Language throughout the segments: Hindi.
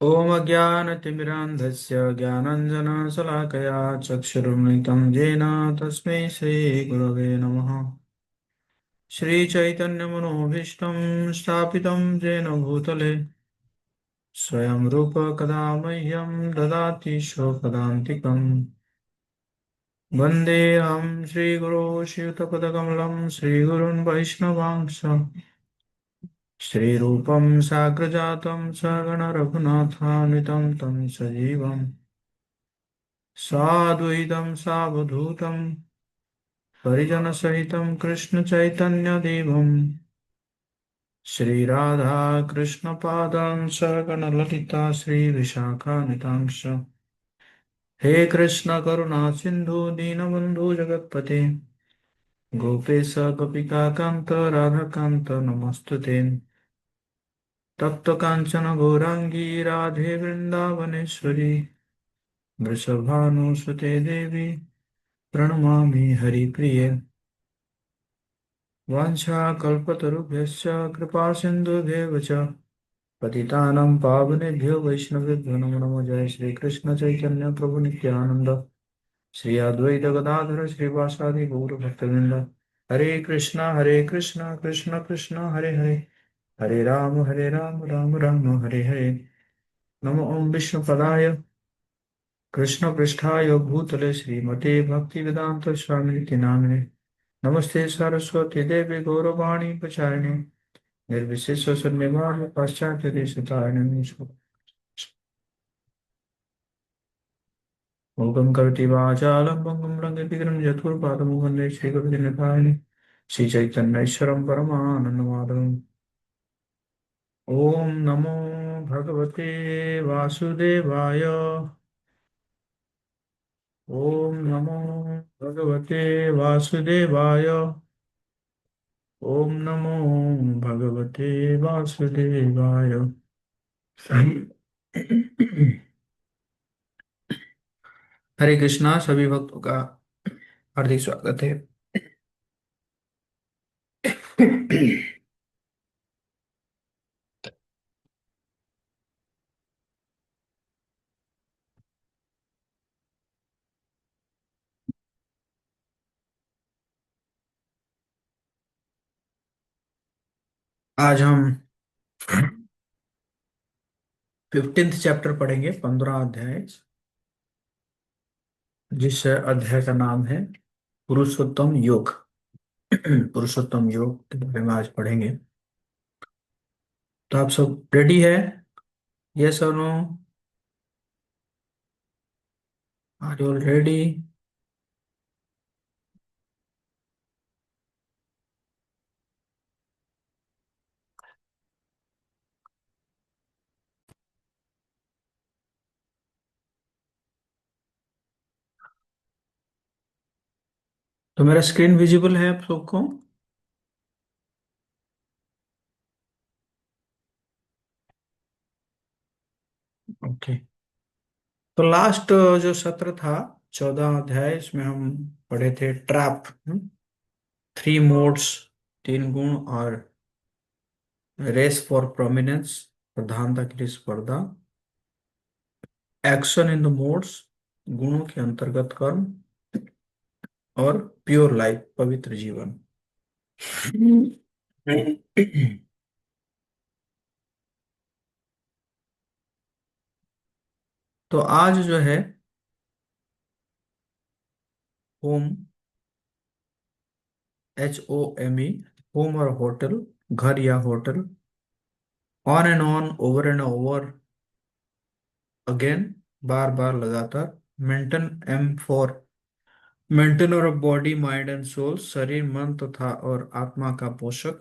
ॐ अज्ञानतिमिरान्धस्य ज्ञानाञ्जनशलाकया चक्षुरुन्मिलितं येन तस्मै श्रीगुरवे नमः। श्रीचैतन्यमनोभीष्टं स्थापितं येन भूतले स्वयं रूप कदा मह्यं ददाति स्वपदान्तिकम्। वन्देऽहं श्रीगुरो श्रीयुतपदकमलं श्रीगुरुन् वैष्णवांश श्रीरूपं साग्रजातं सगणरघुनाथान्वितं तं सजीवम् साद्वैतं सावधूतं परिजनसहितं कृष्णचैतन्यदेवं श्रीराधाकृष्णपादां सगणललिता श्रीविशाखान्वितांश्च। हे कृष्ण करुणा सिन्धु दीनबन्धु जगत्पते गोपेश गोपिकान्त राधाकान्त नमोऽस्तुते। तप्तकाञ्चन गौराङ्गी राधे वृन्दावनेश्वरी वृषभानुसुते देवी प्रणमामि हरिप्रिये। वाञ्छाकल्पतरुभ्यश्च कृपासिन्धुभ्येव च पतितानां पावनेभ्यो वैष्णवेभ्यो नमो नमो। जय श्री कृष्ण चैतन्य प्रभु नित्यानंद श्री अद्वैत गदाधर श्रीवासादि गौर भक्तवृंद। हरे कृष्णा कृष्ण कृष्ण हरे हरे, हरे राम राम राम हरे हरे। नमो ओम विष्णुपदाय कृष्ण पृष्ठाय भूतले श्रीमते भक्ति वेदांत स्वामी नामिने। नमस्ते सरस्वती देवी गौरवाणी प्रचारिणे निर्विशेष शून्यवाद पाश्चात्य देशतारिणे। मूकं करोति वाचालं पङ्गुं लङ्घयति चतुर्पादं वन्दे श्रीगुरुदिनकारिणे श्रीचैतन्यैश्वरं परमानन्दमाधवम्। ॐ नमो भगवते वासुदेवाय। ॐ नमो भगवते वासुदेवाय। ॐ नमो भगवते वासुदेवाय। हरे कृष्णा, सभी भक्तों का हार्दिक स्वागत है। आज हम 15th चैप्टर पढ़ेंगे, 15 अध्याय, जिस अध्याय का नाम है पुरुषोत्तम योग। पुरुषोत्तम योग के बारे में आज पढ़ेंगे। तो आप सब रेडी है? यस और no? Are you all ready? तो मेरा स्क्रीन विजिबल है आप सबको? ओके। तो लास्ट जो सत्र था, 14 अध्याय, इसमें हम पढ़े थे ट्रैप, 3 मोड्स, 3 गुण और रेस फॉर प्रोमिनेंस, प्रधानता के लिए स्पर्धा, एक्शन इन द मोड्स, गुणों के अंतर्गत कर्म, और प्योर लाइफ, पवित्र जीवन। तो आज जो है होम, HOME, होम और होटल, घर या hotel, on and on, over and over again, बार बार लगातार, maintain, M for maintainer of body mind and soul, शरीर मन तथा और आत्मा का पोषक,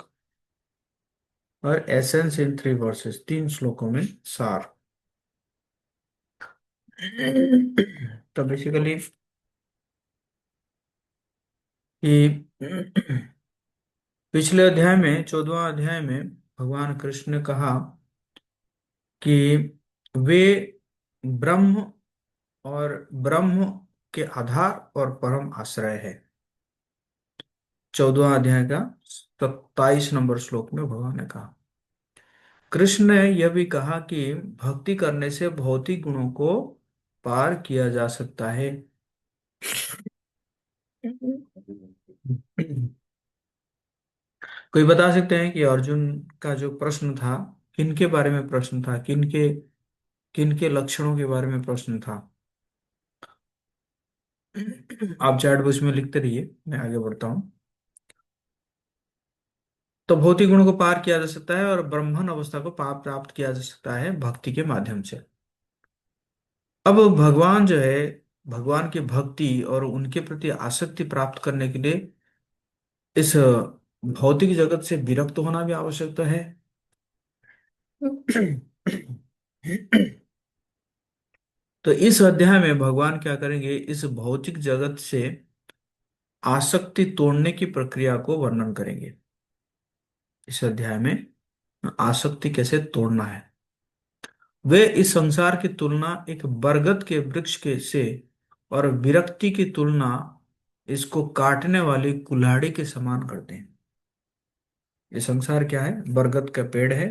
और एसेंस इन 3 वर्सेस, 3 श्लोकों में सार। तो बेसिकली कि पिछले अध्याय में, 14वां अध्याय में, भगवान कृष्ण ने कहा कि वे ब्रह्म और ब्रह्म के आधार और परम आश्रय है। 14वां अध्याय का 27 नंबर श्लोक में भगवान ने कहा। कृष्ण ने यह भी कहा कि भक्ति करने से भौतिक गुणों को पार किया जा सकता है। कोई बता सकते हैं कि अर्जुन का जो प्रश्न था, किनके बारे में प्रश्न था, किनके किनके लक्षणों के बारे में प्रश्न था? आप चैट बॉक्स में लिखते रहिए, मैं आगे बढ़ता हूँ। तो भौतिक गुणों को पार किया जा सकता है और ब्रह्मन अवस्था को पार प्राप्त किया जा सकता है भक्ति के माध्यम से। अब भगवान जो है, भगवान की भक्ति और उनके प्रति आसक्ति प्राप्त करने के लिए इस भौतिक जगत से विरक्त होना भी आवश्यक है। तो इस अध्याय में भगवान क्या करेंगे, इस भौतिक जगत से आसक्ति तोड़ने की प्रक्रिया को वर्णन करेंगे। इस अध्याय में आसक्ति कैसे तोड़ना है। वे इस संसार की तुलना एक बरगद के वृक्ष के से और विरक्ति की तुलना इसको काटने वाली कुल्हाड़ी के समान करते हैं। ये संसार क्या है, बरगद का पेड़ है,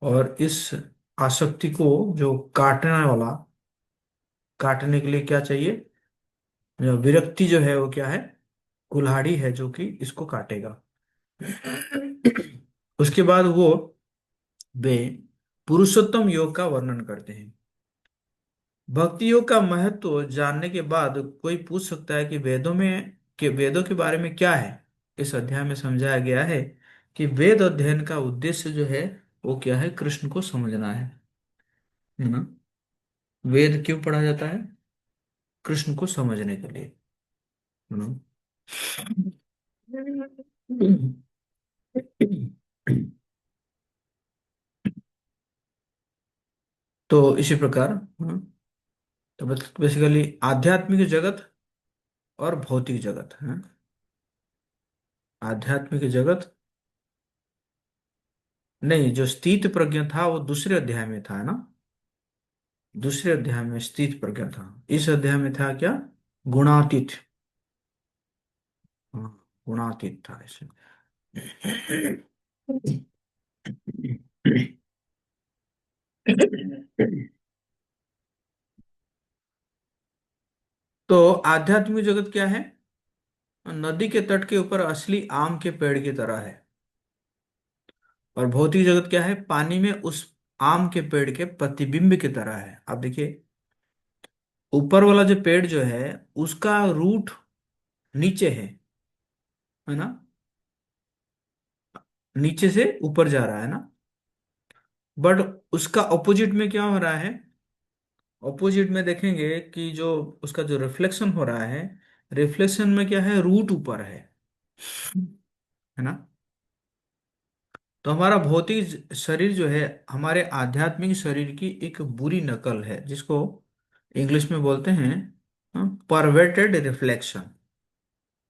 और इस आसक्ति को जो काटने वाला, काटने के लिए क्या चाहिए, जो विरक्ति जो है वो क्या है, कुल्हाड़ी है जो कि इसको काटेगा। उसके बाद वे पुरुषोत्तम योग का वर्णन करते हैं। भक्ति योग का महत्व जानने के बाद कोई पूछ सकता है कि वेदों के बारे में क्या है। इस अध्याय में समझाया गया है कि वेद अध्ययन का उद्देश्य जो है वो क्या है, कृष्ण को समझना है ना। वेद क्यों पढ़ा जाता है? कृष्ण को समझने के लिए, है ना। तो इसी प्रकार, तो बेसिकली आध्यात्मिक जगत और भौतिक जगत है। आध्यात्मिक जगत नहीं, जो स्थित प्रज्ञ था वो दूसरे अध्याय में था, है ना। दूसरे अध्याय में स्थित प्रज्ञ था, इस अध्याय में था क्या, गुणातीत। हाँ, गुणातीत था इसे। तो आध्यात्मिक जगत क्या है? नदी के तट के ऊपर असली आम के पेड़ की तरह है। और भौतिक जगत क्या है? पानी में उस आम के पेड़ के प्रतिबिंब की तरह है। आप देखिए, ऊपर वाला जो पेड़ जो है उसका रूट नीचे है ना, नीचे से ऊपर जा रहा है ना। बट उसका ऑपोजिट में क्या हो रहा है? ऑपोजिट में देखेंगे कि जो उसका जो रिफ्लेक्शन हो रहा है, रिफ्लेक्शन में क्या है, रूट ऊपर है ना। तो हमारा भौतिक शरीर जो है हमारे आध्यात्मिक शरीर की एक बुरी नकल है, जिसको इंग्लिश में बोलते हैं परवर्टेड रिफ्लेक्शन,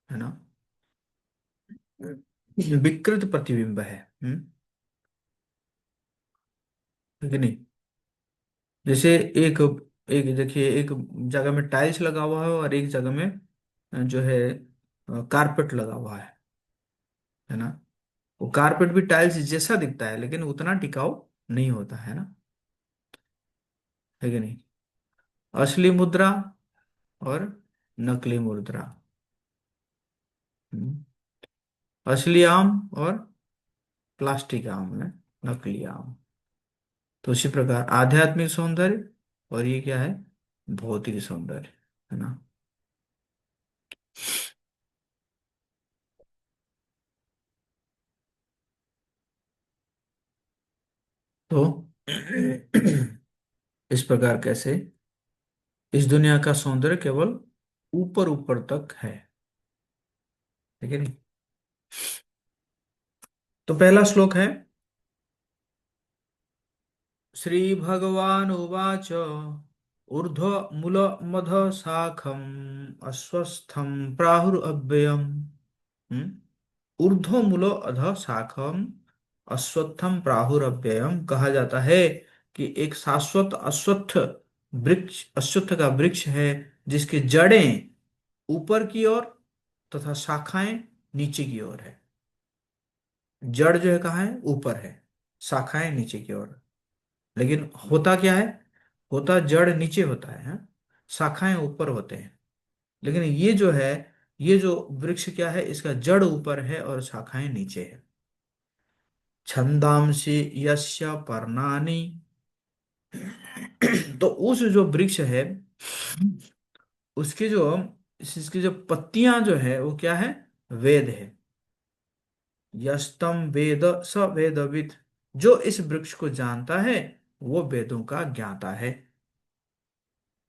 है ना। विकृत प्रतिबिंब है। है कि नहीं? जैसे एक एक देखिए, एक जगह में टाइल्स लगा हुआ है और एक जगह में जो है कारपेट लगा हुआ है ना। वो कारपेट भी टाइल्स जैसा दिखता है लेकिन उतना टिकाऊ नहीं होता, है ना। है कि नहीं? असली मुद्रा और नकली मुद्रा। हम्म, असली आम और प्लास्टिक आम है, नकली आम। तो उसी प्रकार आध्यात्मिक सौंदर्य और ये क्या है, भौतिक सौंदर्य, है ना। तो इस प्रकार कैसे इस दुनिया का सौंदर्य केवल ऊपर ऊपर तक है। ठीक है नहीं? तो पहला श्लोक है, श्री भगवान उवाच ऊर्ध्वमूल मध शाखम अस्वस्थम प्राहुरव्ययम। ऊर्ध्वमूल अध शाखम अश्वत्थम प्राहुरव्ययम कहा जाता है कि एक शाश्वत अश्वत्थ वृक्ष, अश्वत्थ का वृक्ष है जिसकी जड़ें ऊपर की ओर तथा शाखाएं नीचे की ओर है। जड़ जो है कहाँ है, ऊपर है। शाखाएं नीचे की ओर। लेकिन होता क्या है, होता जड़ नीचे होता है, हाँ? शाखाएं ऊपर होते हैं। लेकिन ये जो है, ये जो वृक्ष क्या है, इसका जड़ ऊपर है और शाखाएं नीचे है। छंदांसि यस्य पर्णानि। तो उस जो वृक्ष है, उसके जो, इसकी जो पत्तियां जो है वो क्या है, वेद है। यस्तम वेद स वेदविद। जो इस वृक्ष को जानता है वो वेदों का ज्ञाता है।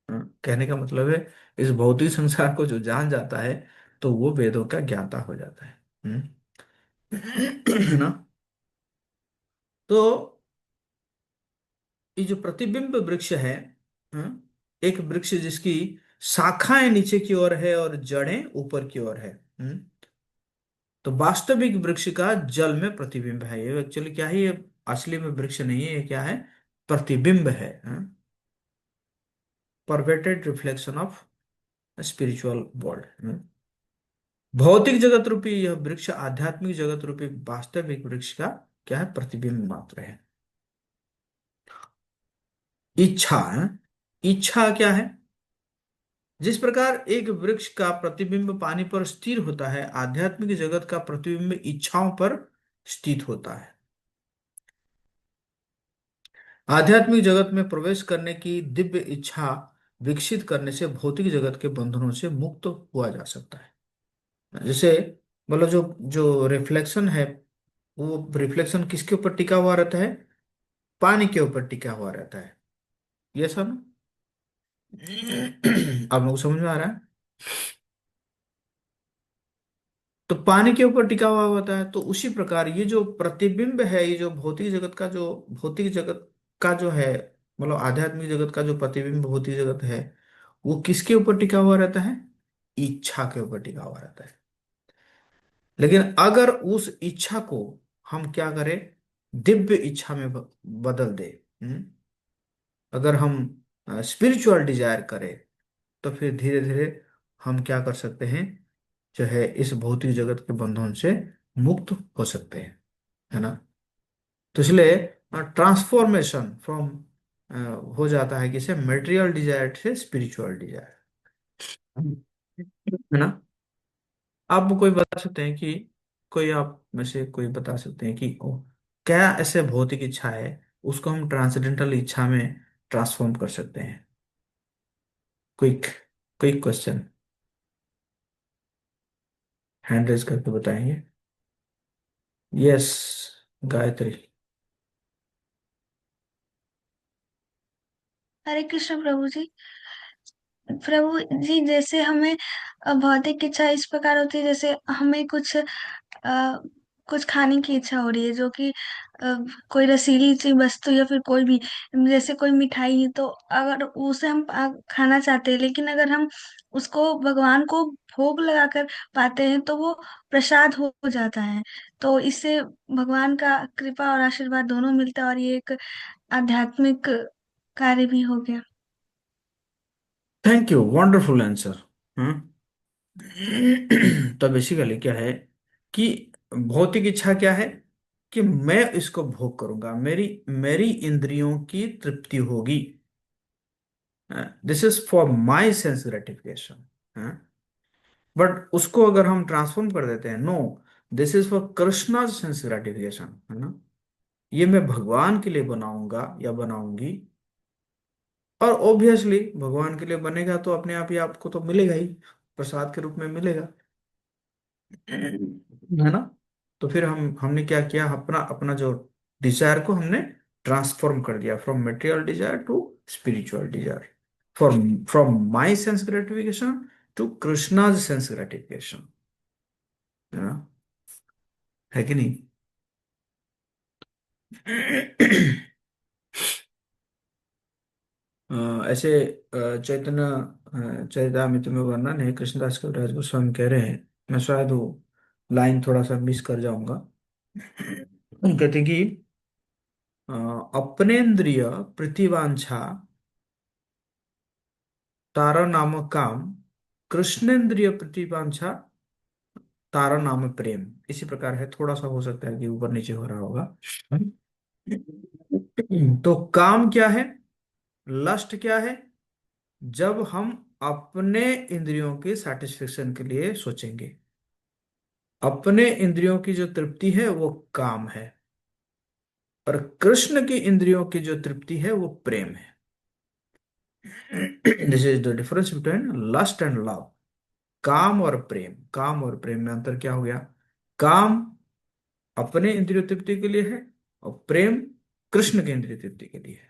कहने का मतलब है, इस भौतिक संसार को जो जान जाता है तो वो वेदों का ज्ञाता हो जाता है। है ना। तो ये जो प्रतिबिंब वृक्ष है, हाँ, एक वृक्ष जिसकी शाखाएं नीचे की ओर है और जड़ें ऊपर की ओर है। तो वास्तविक वृक्ष का जल में प्रतिबिंब है। ये एक्चुअली क्या है, ये असली में वृक्ष नहीं है, ये क्या है, प्रतिबिंब है। परवेटेड रिफ्लेक्शन ऑफ स्पिरिचुअल वर्ल्ड। भौतिक जगत रूपी यह वृक्ष आध्यात्मिक जगत रूपी वास्तविक वृक्ष का क्या है, प्रतिबिंब मात्र है। इच्छा है? इच्छा क्या है? जिस प्रकार एक वृक्ष का प्रतिबिंब पानी पर स्थिर होता है, आध्यात्मिक जगत का प्रतिबिंब इच्छाओं पर स्थित होता है। आध्यात्मिक जगत में प्रवेश करने की दिव्य इच्छा विकसित करने से भौतिक जगत के बंधनों से मुक्त हुआ जा सकता है। जैसे मतलब जो जो रिफ्लेक्शन है, वो रिफ्लेक्शन किसके ऊपर टिका हुआ रहता है, पानी के ऊपर टिका हुआ रहता है। ये सब आप लोगों को समझ में आ रहा है। तो पानी के ऊपर टिका हुआ होता है, तो उसी प्रकार ये जो प्रतिबिंब है, ये जो भौतिक जगत का जो है, मतलब आध्यात्मिक जगत का जो प्रतिबिंब भौतिक जगत है, वो किसके ऊपर टिका हुआ रहता है, इच्छा के ऊपर टिका हुआ रहता है। लेकिन अगर उस इच्छा को हम क्या करें, दिव्य इच्छा में बदल दे, अगर हम स्पिरिचुअल डिजायर करें, तो फिर धीरे धीरे हम क्या कर सकते हैं, जो है इस भौतिक जगत के बंधन से मुक्त हो सकते हैं। है ना। तो इसलिए ट्रांसफॉर्मेशन फ्रॉम हो जाता है किसे, मेटेरियल डिजायर से स्पिरिचुअल डिजायर। है ना। आप कोई बता सकते हैं कि, कोई आप में से कोई बता सकते हैं कि क्या ऐसे भौतिक इच्छा है उसको हम ट्रांसेंडेंटल इच्छा में ट्रांसफॉर्म कर सकते हैं। Quick, quick question, hand raise करके बताएंगे। यस, गायत्री। हरे कृष्ण प्रभु जी। प्रभु जी, जैसे हमें भौतिक इच्छा इस प्रकार होती है, जैसे हमें कुछ खाने की इच्छा हो रही है, जो कि कोई रसीली सी वस्तु या फिर कोई भी, जैसे कोई मिठाई है, तो अगर उसे हम खाना चाहते हैं, लेकिन अगर हम उसको भगवान को भोग लगाकर पाते हैं तो वो प्रसाद हो जाता है। तो इससे भगवान का कृपा और आशीर्वाद दोनों मिलता है, और ये एक आध्यात्मिक कार्य भी हो गया। Thank you, wonderful answer. तो बेसिकली क्या है कि भौतिक इच्छा क्या है, कि मैं इसको भोग करूंगा, मेरी मेरी इंद्रियों की तृप्ति होगी। This is for my sense gratification. But उसको अगर हम ट्रांसफॉर्म कर देते हैं, no, this is for Krishna sense gratification. है ना। ये मैं भगवान के लिए बनाऊंगा या बनाऊंगी। और ऑब्वियसली भगवान के लिए बनेगा तो अपने आप ही आपको तो मिलेगा ही, प्रसाद के रूप में मिलेगा। है ना। तो फिर हमने क्या किया, अपना अपना जो डिजायर को हमने ट्रांसफॉर्म कर दिया, from material desire to spiritual desire, from from my sense gratification to Krishna's sense gratification. है ना। है कि नहीं। ऐसे चैतन्य चरितामृत में वर्णन है, कृष्णदास कविराज गोस्वामी कह रहे हैं, मैं शायद वो लाइन थोड़ा सा मिस कर जाऊंगा। हम कहते हैं कि अपनेन्द्रिय प्रतिवांछा तारा नाम काम, कृष्णेन्द्रिय प्रतिवांछा तारा नाम प्रेम। इसी प्रकार है, थोड़ा सा हो सकता है कि ऊपर नीचे हो रहा होगा। तो काम क्या है, लस्ट क्या है? जब हम अपने इंद्रियों की सेटिस्फेक्शन के लिए सोचेंगे, अपने इंद्रियों की जो तृप्ति है वो काम है, और कृष्ण की इंद्रियों की जो तृप्ति है वो प्रेम है। This is the difference between lust and love. काम और प्रेम, काम और प्रेम में अंतर क्या हो गया? काम अपने इंद्रिय तृप्ति के लिए है, और प्रेम कृष्ण के इंद्रिय तृप्ति के लिए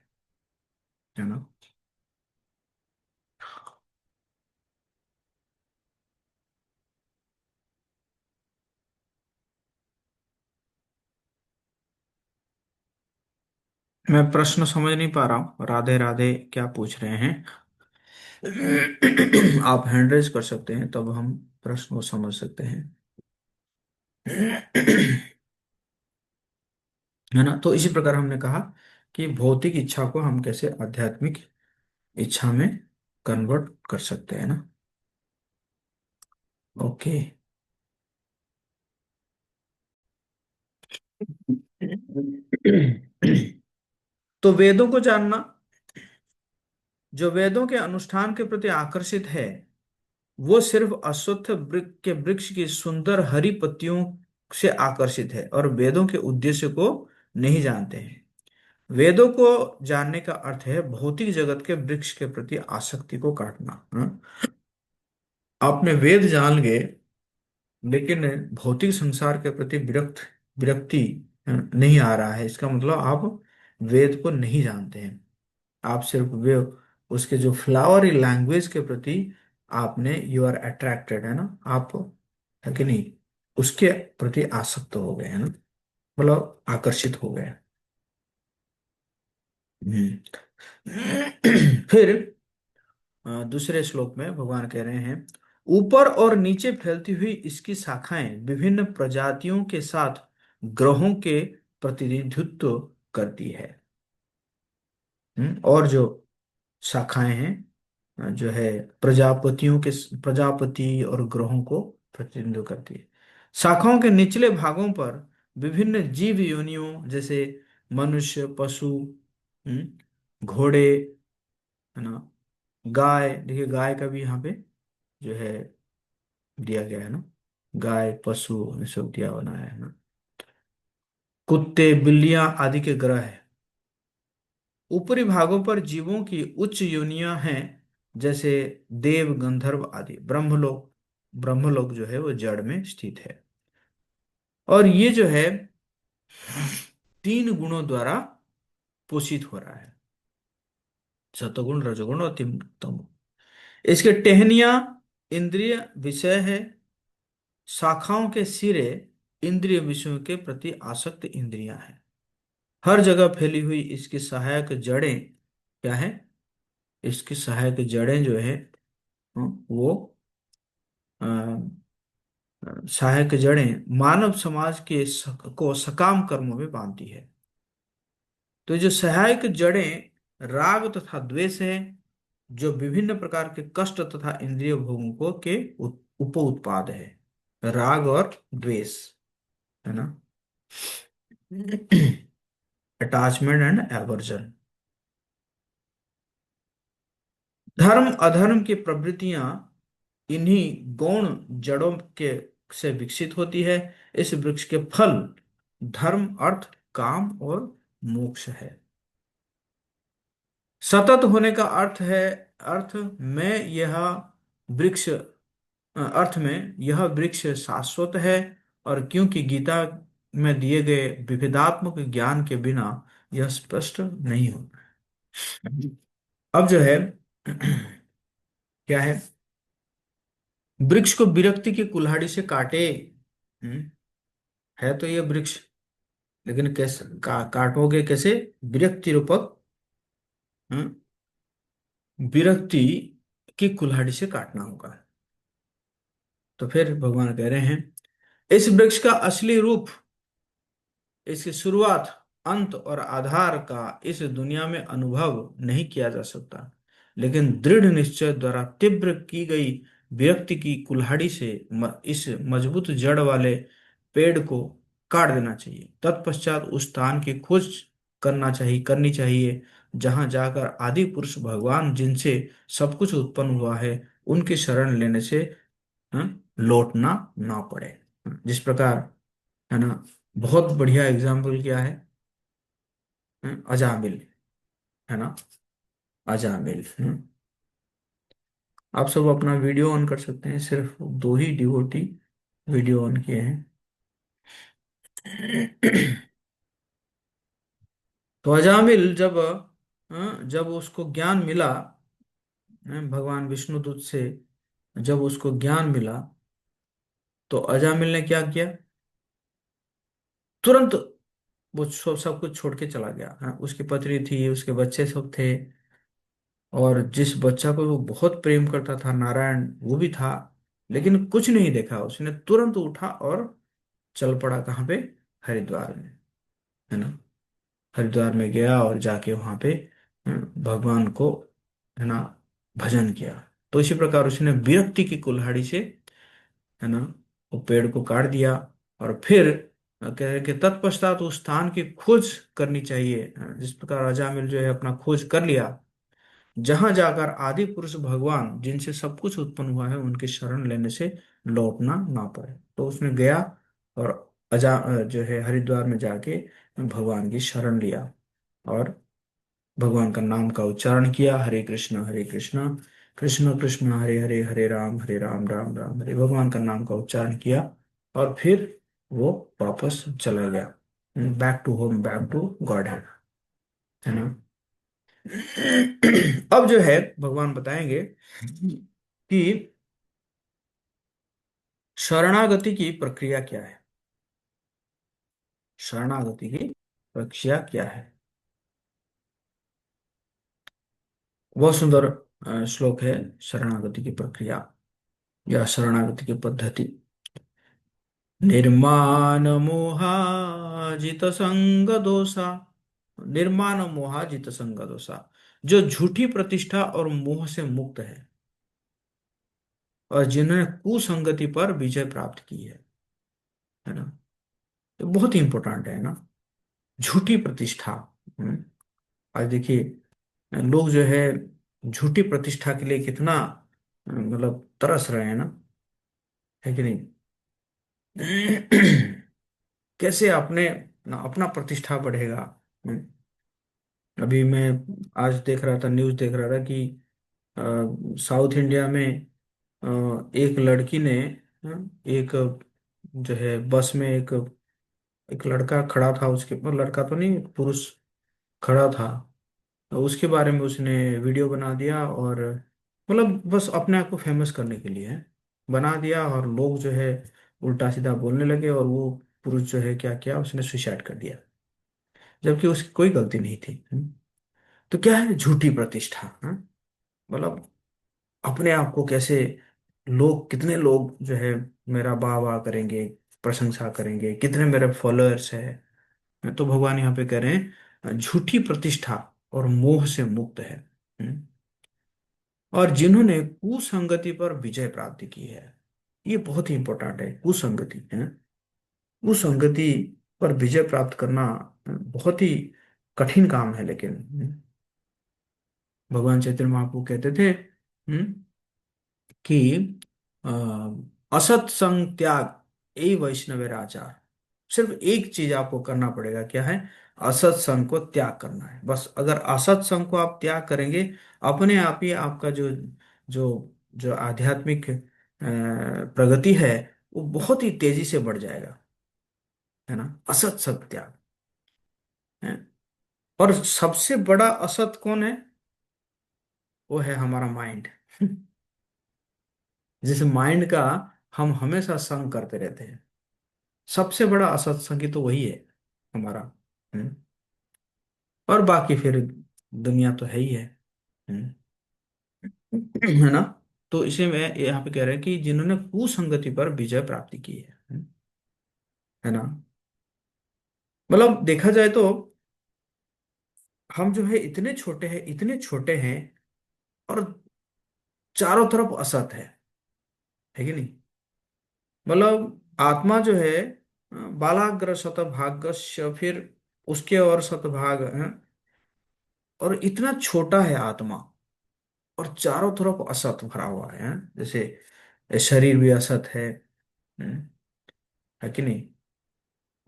है ना? मैं प्रश्न समझ नहीं पा रहा हूँ, राधे राधे क्या पूछ रहे हैं? आप हैंड रेज कर सकते हैं, तब हम प्रश्न को समझ सकते हैं। है ना? तो इसी प्रकार हमने कहा कि भौतिक इच्छा को हम कैसे आध्यात्मिक इच्छा में कन्वर्ट कर सकते हैं ना। ओके। तो वेदों को जानना, जो वेदों के अनुष्ठान के प्रति आकर्षित है, वो सिर्फ अश्वत्थ वृक्ष के वृक्ष की सुंदर हरी पत्तियों से आकर्षित है, और वेदों के उद्देश्य को नहीं जानते हैं। वेदों को जानने का अर्थ है भौतिक जगत के वृक्ष के प्रति आसक्ति को काटना। हाँ? आपने वेद जान गए, लेकिन भौतिक संसार के प्रति विरक्ति नहीं आ रहा है, इसका मतलब आप वेद को नहीं जानते हैं। आप सिर्फ वे उसके जो फ्लावरी लैंग्वेज के प्रति आपने, यू आर अट्रैक्टेड, है ना आप, है कि नहीं, उसके प्रति आसक्त हो गए, है ना, मतलब आकर्षित हो गए। हम्म। फिर दूसरे श्लोक में भगवान कह रहे हैं, ऊपर और नीचे फैलती हुई इसकी शाखाएं विभिन्न प्रजातियों के साथ ग्रहों के प्रतिनिधित्व करती है। और जो शाखाएं हैं, जो है प्रजापतियों के, प्रजापति और ग्रहों को प्रतिनिधित्व करती है। शाखाओं के निचले भागों पर विभिन्न जीव योनियों, जैसे मनुष्य, पशु, घोड़े, है ना, गाय, देखिए गाय का भी यहाँ पे जो है दिया गया है ना, गाय, पशु, ये सब दिया बना है ना, कुत्ते, बिल्लियां आदि के ग्रह है। ऊपरी भागों पर जीवों की उच्च योनियां हैं, जैसे देव, गंधर्व आदि। ब्रह्मलोक, ब्रह्मलोक जो है वो जड़ में स्थित है, और ये जो है तीन गुणों द्वारा पोषित हो रहा है, सतोगुण, रजोगुण और तमोगुण। इसके टहनियां इंद्रिय विषय है, शाखाओं के सिरे इंद्रिय विषयों के प्रति आसक्त इंद्रियां हैं। हर जगह फैली हुई इसकी सहायक जड़ें क्या है? इसकी सहायक जड़ें जो है, वो अ, सहायक जड़ें मानव समाज के को सकाम कर्मों में बांधती है। तो जो सहायक जड़ें राग तथा द्वेष है, जो विभिन्न प्रकार के कष्ट तथा इंद्रिय भोगों को के उप उत्पाद है। राग और द्वेष, है ना, अटैचमेंट एंड एवर्जन। धर्म अधर्म की प्रवृत्तियां इन्हीं गौण जड़ों के से विकसित होती है। इस वृक्ष के फल धर्म, अर्थ, काम और मोक्ष है। सतत होने का अर्थ है, अर्थ में यह वृक्ष, अर्थ में यह वृक्ष शाश्वत है, और क्योंकि गीता में दिए गए विभिदात्मक ज्ञान के बिना यह स्पष्ट नहीं होता है। अब जो है क्या है, वृक्ष को विरक्ति की कुल्हाड़ी से काटे। हम्म, है तो ये वृक्ष, लेकिन कैसे काटोगे कैसे? विरक्ति रूपक, हम्म, विरक्ति की कुल्हाड़ी से काटना होगा। तो फिर भगवान कह रहे हैं, इस वृक्ष का असली रूप, इसकी शुरुआत, अंत और आधार का इस दुनिया में अनुभव नहीं किया जा सकता, लेकिन दृढ़ निश्चय द्वारा तीव्र की गई विरक्ति की कुल्हाड़ी से इस मजबूत जड़ वाले पेड़ को काट देना चाहिए। तत्पश्चात उस स्थान की खोज करना चाहिए, करनी चाहिए, जहां जाकर आदि पुरुष भगवान जिनसे सब कुछ उत्पन्न हुआ है उनकी शरण लेने से लौटना ना पड़े। जिस प्रकार, है ना, बहुत बढ़िया एग्जाम्पल क्या है, अजामिल, है ना, अजामिल। आप सब अपना वीडियो ऑन कर सकते हैं, सिर्फ दो ही डिवोटी वीडियो ऑन किए हैं। तो अजामिल जब उसको ज्ञान मिला, भगवान विष्णुदूत से जब उसको ज्ञान मिला, तो अजामिल ने क्या किया, तुरंत वो सब कुछ छोड़ के चला गया। उसकी पत्नी थी, उसके बच्चे सब थे, और जिस बच्चा को वो बहुत प्रेम करता था, नारायण, वो भी था, लेकिन कुछ नहीं देखा। उसने तुरंत उठा और चल पड़ा, कहाँ पे, हरिद्वार में, है ना। हरिद्वार में गया और जाके वहां पे भगवान को, है ना, भजन किया। तो इसी प्रकार उसने विरक्ति की कुल्हाड़ी से, है ना, वो पेड़ को काट दिया। और फिर कह रहे कि तत्पश्चात उस स्थान की खोज करनी चाहिए। जिस प्रकार अजामिल जो है अपना खोज कर लिया, जहां जाकर आदि पुरुष भगवान जिनसे सब कुछ उत्पन्न हुआ है उनकी शरण लेने से लौटना ना पड़े। तो उसने गया और जो है हरिद्वार में जाके भगवान की शरण लिया, और भगवान का नाम का उच्चारण किया, हरे कृष्णा कृष्ण कृष्ण हरे हरे, हरे राम राम राम हरे, भगवान का नाम का उच्चारण किया, और फिर वो वापस चला गया, back to home, back to God, है ना। अब जो है भगवान बताएंगे कि शरणागति की प्रक्रिया क्या है। शरणागति की प्रक्रिया क्या है, बहुत सुंदर श्लोक है, शरणागति की प्रक्रिया या शरणागति की पद्धति। निर्माण मोहाजित संग दोषा, निर्माण मोहाजित संग दोषा, जो झूठी प्रतिष्ठा और मोह से मुक्त है, और जिन्होंने कुसंगति पर विजय प्राप्त की है ना। तो बहुत ही इंपॉर्टेंट है ना, झूठी प्रतिष्ठा। हम्म, आज देखिए, लोग जो है झूठी प्रतिष्ठा के लिए कितना मतलब तरस रहे हैं ना, है कि नहीं। कैसे अपने अपना प्रतिष्ठा बढ़ेगा। हम्म, अभी मैं आज देख रहा था, न्यूज़ देख रहा था कि साउथ इंडिया में एक लड़की ने, एक जो है बस में एक एक लड़का खड़ा था, उसके पर, लड़का तो नहीं, पुरुष खड़ा था, तो उसके बारे में उसने वीडियो बना दिया, और मतलब बस अपने आप को फेमस करने के लिए बना दिया, और लोग जो है उल्टा सीधा बोलने लगे, और वो पुरुष जो है क्या किया, उसने सुसाइड कर दिया, जबकि उसकी कोई गलती नहीं थी। तो क्या है झूठी प्रतिष्ठा, मतलब अपने आप को कैसे, लोग, कितने लोग जो है मेरा वाह वाह करेंगे, प्रशंसा करेंगे, कितने मेरे फॉलोअर्स है। तो भगवान यहाँ पे कह रहे हैं झूठी प्रतिष्ठा और मोह से मुक्त है, और जिन्होंने कुसंगति पर विजय प्राप्ति की है। ये बहुत ही इंपॉर्टेंट है, कुसंगति है, कुसंगति पर विजय प्राप्त करना बहुत ही कठिन काम है, लेकिन भगवान चैतन्य महाप्रभु कहते थे कि अ, असत संग त्याग ए वैष्णवेर आचार। सिर्फ एक चीज आपको करना पड़ेगा, क्या है, असत संग को त्याग करना है, बस। अगर असत संग को आप त्याग करेंगे, अपने आप ही आपका जो जो जो आध्यात्मिक प्रगति है, वो बहुत ही तेजी से बढ़ जाएगा, है ना। असत संग त्याग है। और सबसे बड़ा असत कौन है, वो है हमारा माइंड। जिस माइंड का हम हमेशा संग करते रहते हैं, सबसे बड़ा असत्संगी तो वही है हमारा। हम्म। और बाकी फिर दुनिया तो है ही है। हम्म। है ना। तो इसे मैं यहाँ पे कह रहा है कि जिन्होंने कुसंगति पर विजय प्राप्ति की है, है ना। मतलब देखा जाए तो हम जो है इतने छोटे हैं, इतने छोटे हैं, और चारों तरफ असत है कि नहीं। मतलब आत्मा जो है बालाग्र शत भागस्य, फिर उसके और शतभाग हैं। और इतना छोटा है आत्मा, और चारों तरफ असत भरा हुआ है, हैं? जैसे शरीर भी असत है कि नहीं?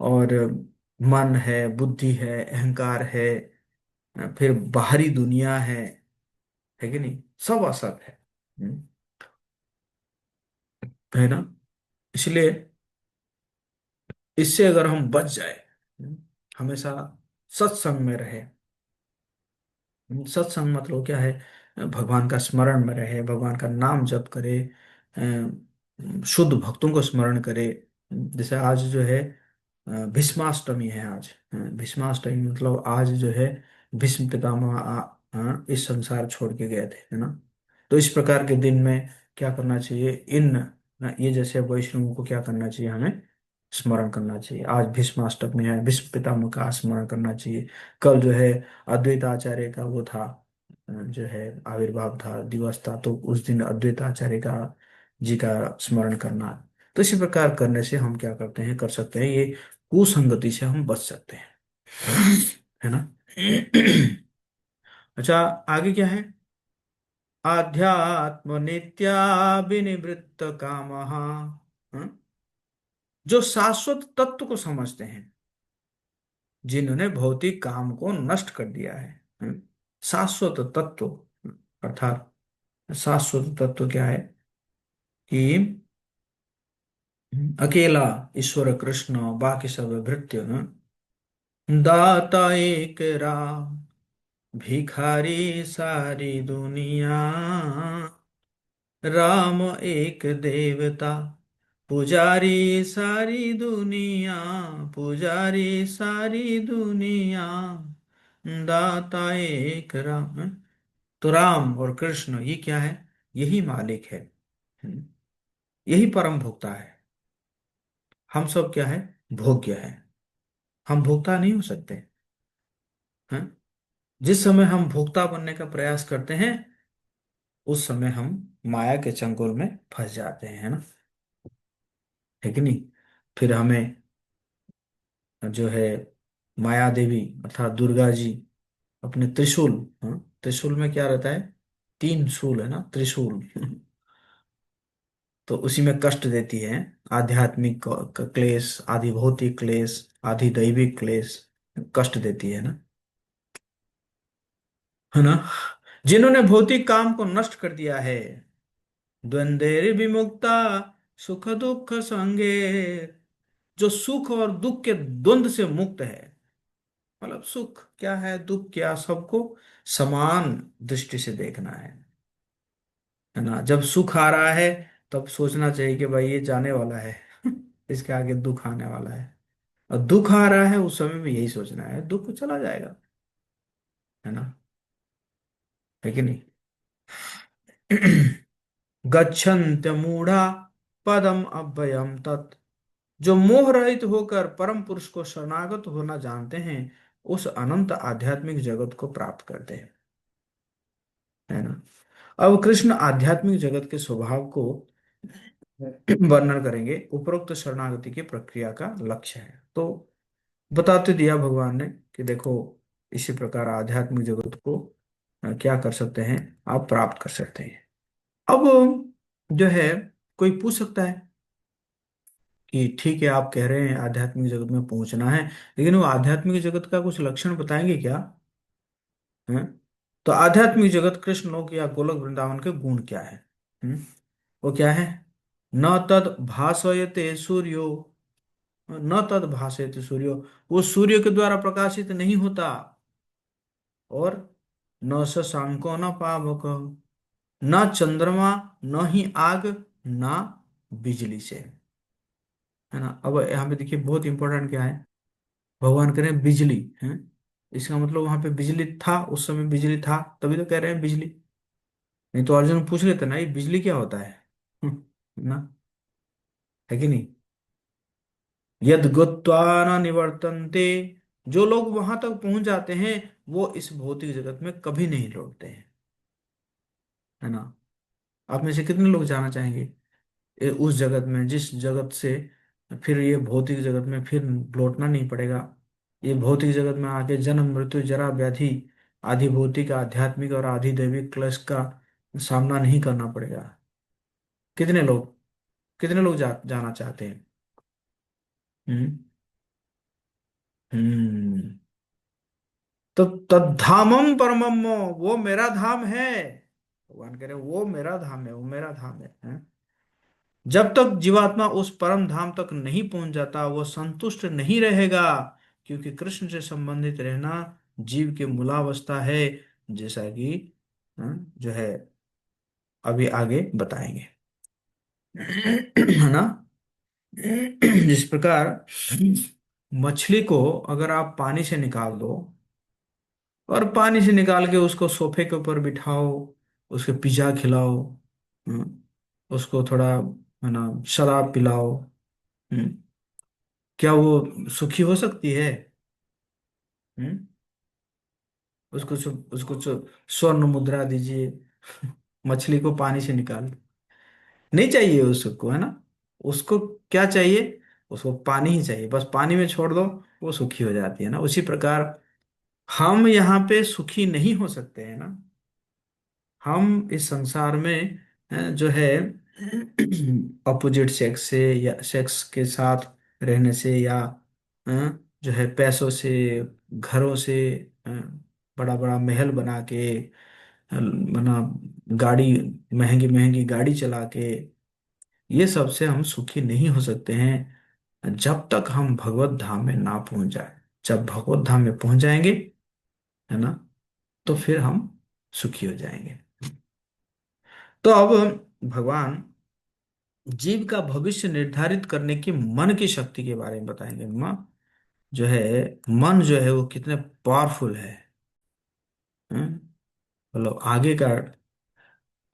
और मन है, बुद्धि है, अहंकार है, फिर बाहरी दुनिया है कि नहीं? सब असत हम्म, है ना? इसलिए इससे अगर हम बच जाए, हम्म, हमेशा सत्संग में रहे। सत्संग मतलब क्या है? भगवान का स्मरण में रहे, भगवान का नाम जप करे, शुद्ध भक्तों को स्मरण करे। जैसे आज जो है भीष्माष्टमी है आज। भीष्माष्टमी मतलब आज जो है भीष्म पितामह इस संसार छोड़ के गए थे, है ना? तो इस प्रकार के दिन में क्या करना चाहिए? ये जैसे वैष्णवों को क्या करना चाहिए? हमें स्मरण करना चाहिए। आज भीष्माष्टमी है, भीष्म पितामह का स्मरण करना चाहिए। कल जो है अद्वैत आचार्य का वो था, जो है आविर्भाव था, दिवस था, तो उस दिन अद्वैत आचार्य का जी का स्मरण करना। तो इसी प्रकार करने से हम क्या करते हैं, कर सकते हैं, ये कुसंगति से हम बच सकते हैं, है ना? अच्छा, आगे क्या है? आध्यात्म नित्या विनिवृत्त काम, जो शाश्वत तत्व को समझते हैं, जिन्होंने भौतिक काम को नष्ट कर दिया है। शाश्वत तत्व अर्थात शाश्वत तत्व क्या है? कि अकेला ईश्वर कृष्ण, बाकी सब भृत्य, दाता एक राम, भिखारी सारी दुनिया, राम एक देवता, पुजारी सारी दुनिया, पुजारी सारी दुनिया, दाता एक राम। तो राम और कृष्ण ये क्या है? यही मालिक है। हम्म, यही परम भोक्ता है। हम सब क्या है? भोग्य है। हम भोक्ता नहीं हो सकते हैं। जिस समय हम भोक्ता बनने का प्रयास करते हैं, उस समय हम माया के चंगुल में फंस जाते हैं, है ना? है कि नहीं? फिर हमें जो है माया देवी अर्थात दुर्गा जी अपने त्रिशूल, त्रिशूल में क्या रहता है? तीन शूल है ना, त्रिशूल। तो उसी में कष्ट देती है। आध्यात्मिक क्लेश, आदि भौतिक क्लेश, आदि दैविक क्लेश, कष्ट देती है ना? जिन्होंने भौतिक काम को नष्ट कर दिया है, द्वंद्वेर विमुक्ता, सुख दुख संगे, जो सुख और दुख के द्वंद्व से मुक्त है। मतलब सुख क्या है, दुख क्या, सबको समान दृष्टि से देखना है ना? जब सुख आ रहा है तब सोचना चाहिए कि भाई ये जाने वाला है। इसके आगे दुख आने वाला है। और दुख आ रहा है उस समय भी यही सोचना है, दुख चला जाएगा, है ना? है कि नहीं? गच्छन्त्य मूढ़ा पदम अव्ययम तत्, जो मोह रहित होकर परम पुरुष को शरणागत होना जानते हैं, उस अनंत आध्यात्मिक जगत को प्राप्त करते हैं, है ना? अब कृष्ण आध्यात्मिक जगत के स्वभाव को वर्णन करेंगे। उपरोक्त शरणागति की प्रक्रिया का लक्ष्य है, तो बताते दिया भगवान ने कि देखो, इसी प्रकार आध्यात्मिक जगत को क्या कर सकते हैं, आप प्राप्त कर सकते हैं। अब जो है कोई पूछ सकता है कि ठीक है, आप कह रहे हैं आध्यात्मिक जगत में पहुंचना है, लेकिन वो आध्यात्मिक जगत का कुछ लक्षण बताएंगे क्या? हैं? तो आध्यात्मिक जगत कृष्ण लोक या गोलक वृंदावन के गुण क्या है? हैं? वो क्या है? न तद भासयते सूर्यो, न तद भासयते सूर्यो, वो सूर्य के द्वारा प्रकाशित नहीं होता। और न शशांको न पावक, न चंद्रमा, न ही आग, न बिजली से, है ना? अब यहाँ पे देखिए बहुत इंपॉर्टेंट क्या है, भगवान कह रहे हैं बिजली है। इसका मतलब वहां पे बिजली था, उस समय बिजली था, तभी तो कह रहे हैं बिजली। नहीं तो अर्जुन पूछ लेते ना, ये बिजली क्या होता है? ना, है कि नहीं? यद गत्वा न निवर्तन्ते, जो लोग वहां तक पहुंच जाते हैं, वो इस भौतिक जगत में कभी नहीं लौटते हैं, है ना? आप में से कितने लोग जाना चाहेंगे उस जगत में, जिस जगत से फिर ये भौतिक जगत में फिर लौटना नहीं पड़ेगा? ये भौतिक जगत में आके जन्म मृत्यु जरा व्याधि आदि भौतिक आध्यात्मिक और आदि दैविक क्लेश का सामना नहीं करना पड़ेगा। कितने लोग कितने लोग जाना चाहते हैं? हम्म। हम्म। तो तद्धामम परमम, वो मेरा धाम है। भगवान कह रहे वो मेरा धाम है, वो मेरा धाम है? जब तक जीवात्मा उस परम धाम तक नहीं पहुंच जाता वो संतुष्ट नहीं रहेगा, क्योंकि कृष्ण से संबंधित रहना जीव की मूलावस्था है, जैसा कि जो है अभी आगे बताएंगे। है ना? जिस प्रकार मछली को अगर आप पानी से निकाल दो और पानी से निकाल के उसको सोफे के ऊपर बिठाओ, उसके पिज्जा खिलाओ, हम्म, उसको थोड़ा है ना शराब पिलाओ, हम्म, क्या वो सुखी हो सकती है? हम्म। स्वर्ण मुद्रा दीजिए, मछली को पानी से निकाल, नहीं चाहिए उसको, है ना? उसको क्या चाहिए? उसको पानी ही चाहिए, बस पानी में छोड़ दो, वो सुखी हो जाती है ना। उसी प्रकार हम यहाँ पे सुखी नहीं हो सकते हैं ना। हम इस संसार में जो है अपोजिट सेक्स से या सेक्स के साथ रहने से या अ, जो है पैसों से, घरों से, बड़ा बड़ा महल बना के, बना गाड़ी, महंगी महंगी गाड़ी चला के, ये सब से हम सुखी नहीं हो सकते हैं जब तक हम भगवत धाम में ना पहुंच जाए। जब भगवत धाम में पहुंच जाएंगे, है ना, तो फिर हम सुखी हो जाएंगे। तो अब भगवान जीव का भविष्य निर्धारित करने की मन की शक्ति के बारे में बताएंगे। माँ जो है, मन जो है वो कितने पावरफुल है। मतलब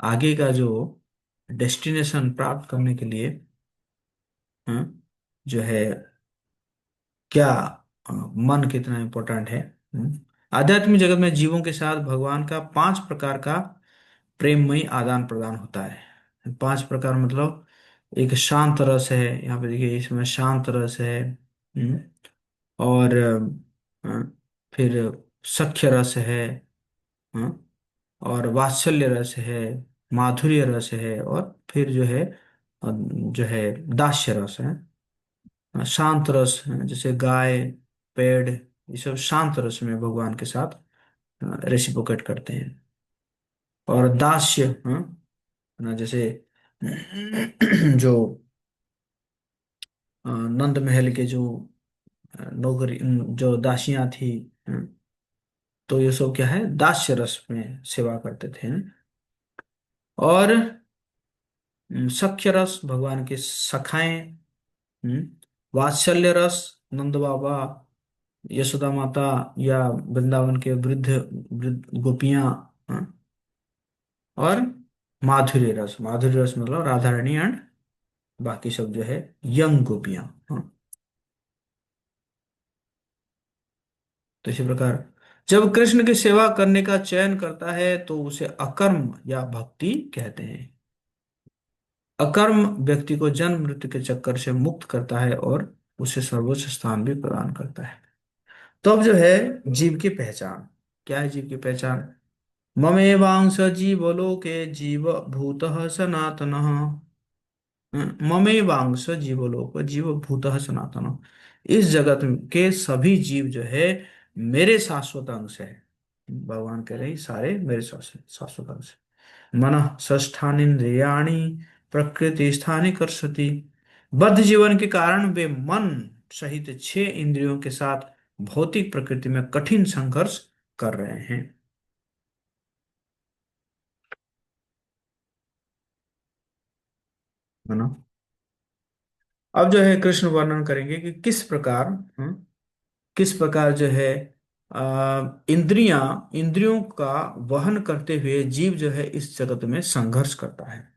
आगे का जो डेस्टिनेशन प्राप्त करने के लिए, जो है क्या, मन कितना इम्पोर्टेंट है। आध्यात्मिक जगत में जीवों के साथ भगवान का 5 प्रकार का प्रेममयी आदान प्रदान होता है। 5 प्रकार मतलब एक शांत रस है, यहाँ पे देखिए इसमें शांत रस है। और फिर सख्य रस है, अ, और वात्सल्य रस है, माधुर्य रस है, और फिर जो है दास्य रस है। शांत रस है, जैसे गाय, पेड़, ये सब शांत रस में भगवान के साथ रेसिप्रोकेट करते हैं। और दास्य, ना जैसे जो नंद महल के जो नौकरी, जो दासियां थी, तो ये सब क्या है, दास्य रस में सेवा करते थे। और सख्य रस भगवान के सखाएं, वात्सल्य रस नंद बाबा, यशोदा माता, या वृंदावन के वृद्ध वृद्ध गोपियां, और माधुर्य रस मतलब राधा रानी एंड बाकी सब जो है यंग गोपियां। तो इसी प्रकार जब कृष्ण की सेवा करने का चयन करता है तो उसे अकर्म या भक्ति कहते हैं। अकर्म व्यक्ति को जन्म मृत्यु के चक्कर से मुक्त करता है और उसे सर्वोच्च स्थान भी प्रदान करता है। तो अब जो है जीव की पहचान, क्या है जीव की पहचान? ममेवांश जीवलोके जीव भूतः सनातनः। ममेवांश जीवलोक जीव भूतः सनातन, इस जगत के सभी जीव जो है मेरे शाश्वत अंश है। भगवान कह रहे हैं सारे मेरे शाश्वत शाश्वत अंश है। मन षष्ठानीन्द्रियाणि प्रकृति स्थानि कर्षति। बद्ध जीवन के कारण वे मन सहित 6 इंद्रियों के साथ भौतिक प्रकृति में कठिन संघर्ष कर रहे हैं। है ना? अब जो है कृष्ण वर्णन करेंगे कि किस प्रकार जो है इंद्रियों का वहन करते हुए जीव जो है इस जगत में संघर्ष करता है।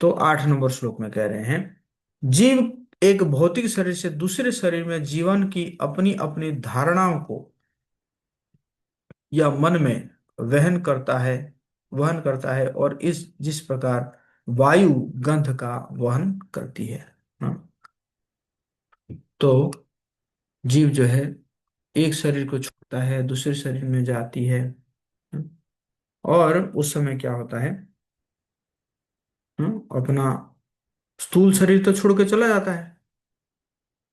तो 8 नंबर श्लोक में कह रहे हैं, जीव एक भौतिक शरीर से दूसरे शरीर में जीवन की अपनी अपनी धारणाओं को या मन में वहन करता है, और इस जिस प्रकार वायु गंध का वहन करती है। हाँ? तो जीव जो है एक शरीर को छोड़ता है, दूसरे शरीर में जाती है। और उस समय क्या होता है, अपना स्थूल शरीर तो छोड़ के चला जाता है,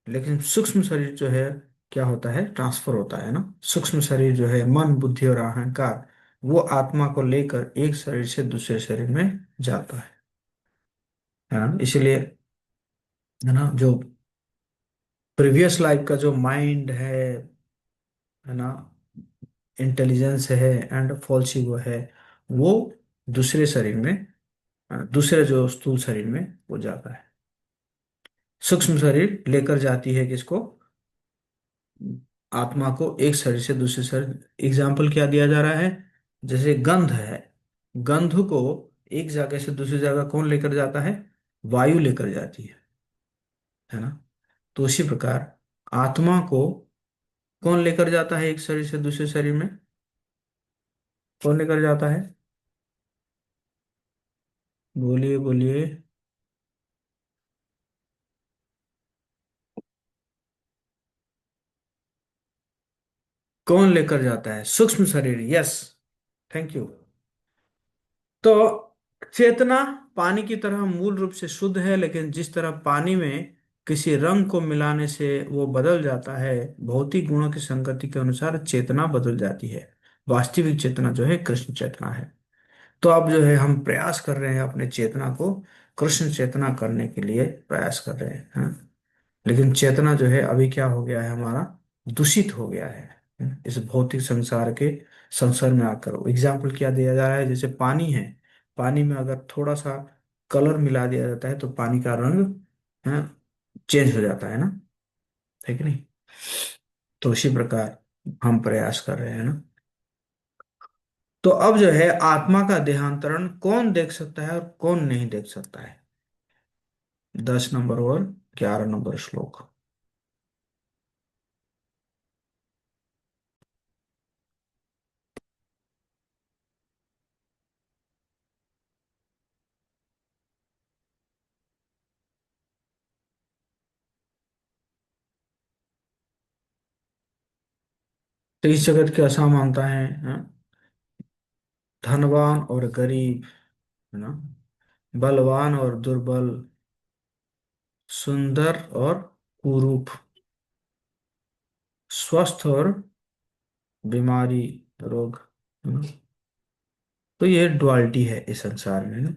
लेकिन सूक्ष्म शरीर जो है क्या होता है, ट्रांसफर होता है ना। सूक्ष्म शरीर जो है मन बुद्धि और अहंकार, वो आत्मा को लेकर एक शरीर से दूसरे शरीर में जाता है ना। इसलिए है ना, जो प्रीवियस लाइफ का जो माइंड है ना, इंटेलिजेंस है एंड फॉल्स ईगो है, वो दूसरे शरीर में, दूसरे जो स्थूल शरीर में वो जाता है। सूक्ष्म शरीर लेकर जाती है किसको, आत्मा को एक शरीर से दूसरे शरीर। एग्जाम्पल क्या दिया जा रहा है, जैसे गंध है, गंध को एक जगह से दूसरी जगह कौन लेकर जाता है, वायु लेकर जाती है ना। तो उसी प्रकार आत्मा को कौन लेकर जाता है एक शरीर से दूसरे शरीर में, कौन लेकर जाता है, बोलिए बोलिए। कौन लेकर जाता है, सूक्ष्म शरीर, यस, थैंक यू। तो चेतना पानी की तरह मूल रूप से शुद्ध है, लेकिन जिस तरह पानी में किसी रंग को मिलाने से वो बदल जाता है, भौतिक गुणों की संगति के अनुसार चेतना बदल जाती है। वास्तविक चेतना जो है कृष्ण चेतना है। तो अब जो है हम प्रयास कर रहे हैं अपने चेतना को कृष्ण चेतना करने के लिए प्रयास कर रहे हैं, हाँ? लेकिन चेतना जो है अभी क्या हो गया है हमारा, दूषित हो गया है, इस भौतिक संसार के संसार में आकर। एग्जाम्पल क्या दिया जा रहा है, जैसे पानी है, पानी में अगर थोड़ा सा कलर मिला दिया जाता है तो पानी का रंग चेंज हो जाता है कि नहीं। तो उसी प्रकार हम प्रयास कर रहे हैं ना। तो अब जो है आत्मा का देहांतरण कौन देख सकता है और कौन नहीं देख सकता है, 10 नंबर और 11 नंबर श्लोक। तो इस जगत की असमानता है, धनवान और गरीब, है ना, बलवान और दुर्बल, सुंदर और कुरूप, स्वस्थ और बीमारी, रोग, है ना। तो ये डुअलिटी है इस संसार में ना।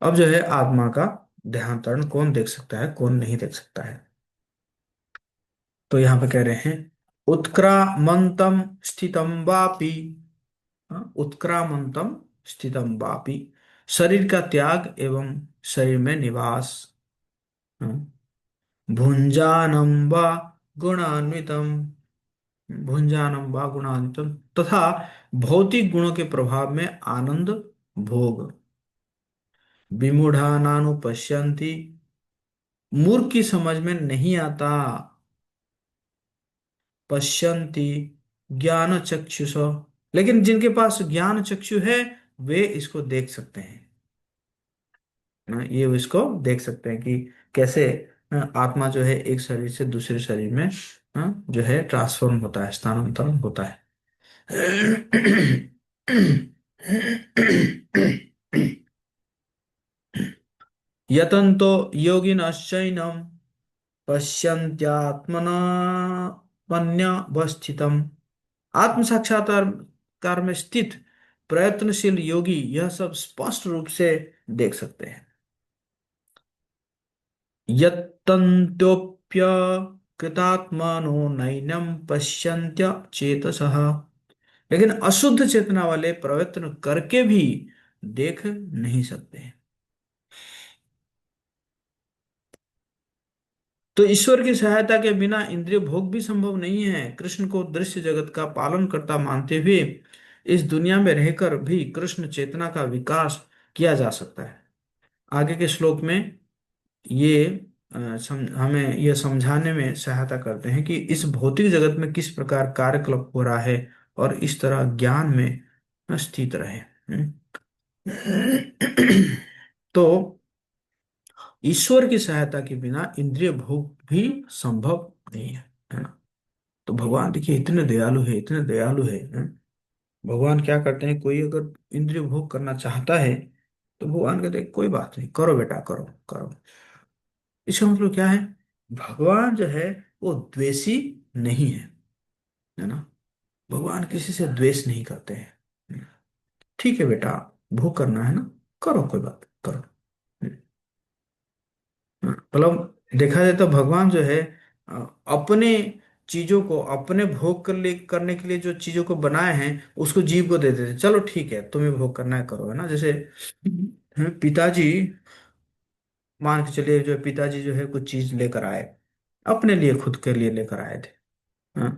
अब जो है आत्मा का देहांतरण कौन देख सकता है कौन नहीं देख सकता है। तो यहाँ पे कह रहे हैं उत्क्रामंतम स्थितम वापि, उत्क्रामंतम स्थितम वापि, शरीर का त्याग एवं शरीर में निवास, हाँ, भुंजानं वा गुणान्वितम, भुंजानं वा गुणान्वितम, तथा भौतिक गुणों के प्रभाव में आनंद भोग, विमूढ़ानानुपश्यन्ति, मूर्ख की समझ में नहीं आता, पश्यन्ति ज्ञान चक्षुष, लेकिन जिनके पास ज्ञान चक्षु है वे इसको देख सकते हैं ना। ये इसको देख सकते हैं कि कैसे आत्मा जो है एक शरीर से दूसरे शरीर में जो है ट्रांसफॉर्म होता है, स्थानांतरण होता है। यतन्तो योगिनश्चैनं पश्यन्त्यात्मनापन्यवस्थितम्, आत्म साक्षात्कार में स्थित प्रयत्नशील योगी यह सब स्पष्ट रूप से देख सकते हैं। यत्तन्त्योप्य कृतात्मानो नैनं पश्यन्त्य चेतसः, लेकिन अशुद्ध चेतना वाले प्रयत्न करके भी देख नहीं सकते। तो ईश्वर की सहायता के बिना इंद्रिय भोग भी संभव नहीं है। कृष्ण को दृश्य जगत का पालन करता मानते हुए इस दुनिया में रहकर भी कृष्ण चेतना का विकास किया जा सकता है। आगे के श्लोक में ये हमें यह समझाने में सहायता करते हैं कि इस भौतिक जगत में किस प्रकार कार्यकलाप हो रहा है और इस तरह ज्ञान में स्थित रहे। तो ईश्वर की सहायता के बिना इंद्रिय भोग भी संभव नहीं है, है ना। तो भगवान देखिए इतने दयालु है, इतने दयालु है? भगवान क्या करते हैं, कोई अगर इंद्रिय भोग करना चाहता है तो भगवान कहते हैं कोई बात नहीं, करो बेटा, करो करो। इसका मतलब क्या है, भगवान जो है वो द्वेषी नहीं है ना। भगवान किसी से द्वेष नहीं करते हैं। ठीक है बेटा, भोग करना है ना, करो, कोई बात करो। मतलब देखा जाए तो भगवान जो है अपने चीजों को अपने भोग कर ले करने के लिए जो चीजों को बनाए हैं उसको जीव को दे देते हैं। चलो ठीक है, तुम्हें भोग करना है, करो, है ना। जैसे पिताजी, मान के चलिए जो पिताजी जो है कुछ चीज लेकर आए, अपने लिए, खुद के लिए लेकर आए थे, हाँ,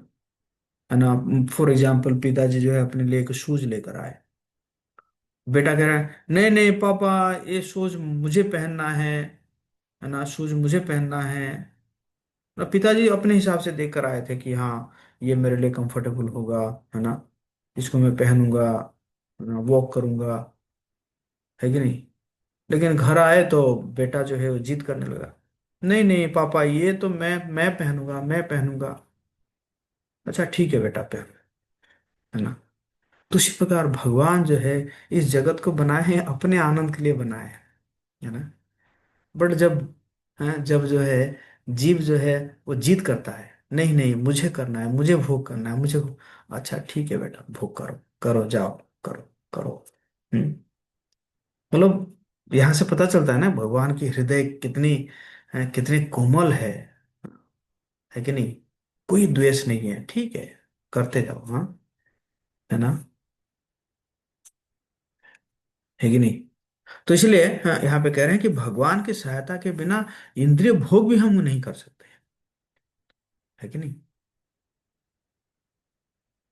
है ना। फॉर एग्जाम्पल पिताजी जो है अपने लिए एक शूज लेकर आए। बेटा कह रहा है नहीं नहीं पापा, ये शूज मुझे पहनना है ना, शूज मुझे पहनना है। और पिताजी अपने हिसाब से देख कर आए थे कि हाँ ये मेरे लिए कंफर्टेबल होगा, है ना, इसको मैं पहनूंगा, वॉक करूंगा, है कि नहीं। लेकिन घर आए तो बेटा जो है वो जिद करने लगा, नहीं नहीं पापा, ये तो मैं पहनूंगा, मैं पहनूंगा। अच्छा ठीक है बेटा, पहन, है ना। तो उसी प्रकार भगवान जो है इस जगत को बनाए हैं, अपने आनंद के लिए बनाए हैं, है ना। बट जब, हाँ, जब जो है जीव जो है वो जिद करता है, नहीं नहीं मुझे करना है, मुझे भोग करना है, मुझे अच्छा ठीक है बेटा, भोग करो, करो जाओ, करो, करो। हम्म। मतलब यहाँ से पता चलता है ना भगवान की हृदय कितनी कितनी कोमल है कि नहीं। कोई द्वेष नहीं है, ठीक है, करते जाओ, हाँ, है ना, है कि नहीं। तो इसलिए हाँ, यहाँ पे कह रहे हैं कि भगवान की सहायता के बिना इंद्रिय भोग भी हम नहीं कर सकते, है कि नहीं।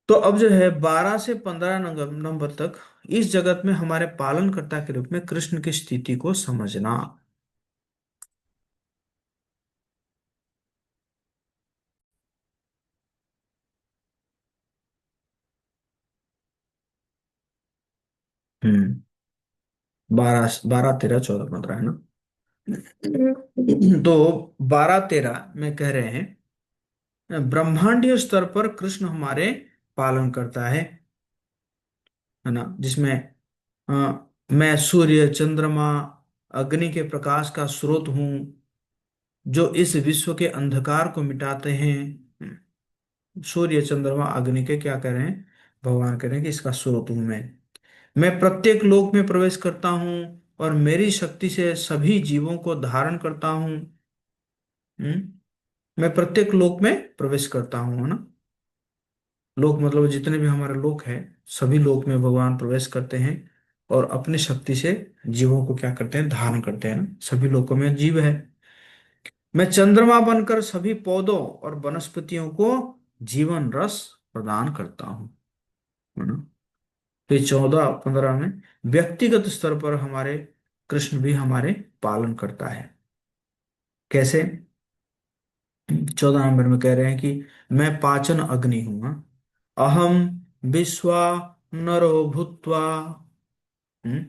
तो अब जो है 12 से 15 नंबर तक इस जगत में हमारे पालनकर्ता के रूप में कृष्ण की स्थिति को समझना। हम्म। 12 12 13 14 15 है ना। तो 12 13 में कह रहे हैं ब्रह्मांडीय स्तर पर कृष्ण हमारे पालन करता है ना, जिसमें अ, मैं सूर्य चंद्रमा अग्नि के प्रकाश का स्रोत हूँ, जो इस विश्व के अंधकार को मिटाते हैं। सूर्य चंद्रमा अग्नि के क्या कह रहे हैं, भगवान कह रहे हैं कि इसका स्रोत हूं मैं प्रत्येक लोक में प्रवेश करता हूँ और मेरी शक्ति से सभी जीवों को धारण करता हूँ। मैं प्रत्येक लोक में प्रवेश करता हूँ, है ना। लोक मतलब जितने भी हमारे लोक हैं, सभी लोक में भगवान प्रवेश करते हैं और अपनी शक्ति से जीवों को क्या करते हैं, धारण करते हैं ना, सभी लोकों में जीव है। मैं चंद्रमा बनकर सभी पौधों और वनस्पतियों को जीवन रस प्रदान करता हूँ, है ना। फिर 14 15 में व्यक्तिगत स्तर पर हमारे कृष्ण भी हमारे पालन करता है। कैसे, 14 नंबर में कह रहे हैं कि मैं पाचन अग्नि हूं, हाँ। अहम विश्वा नरो भूत्वा, हम्म,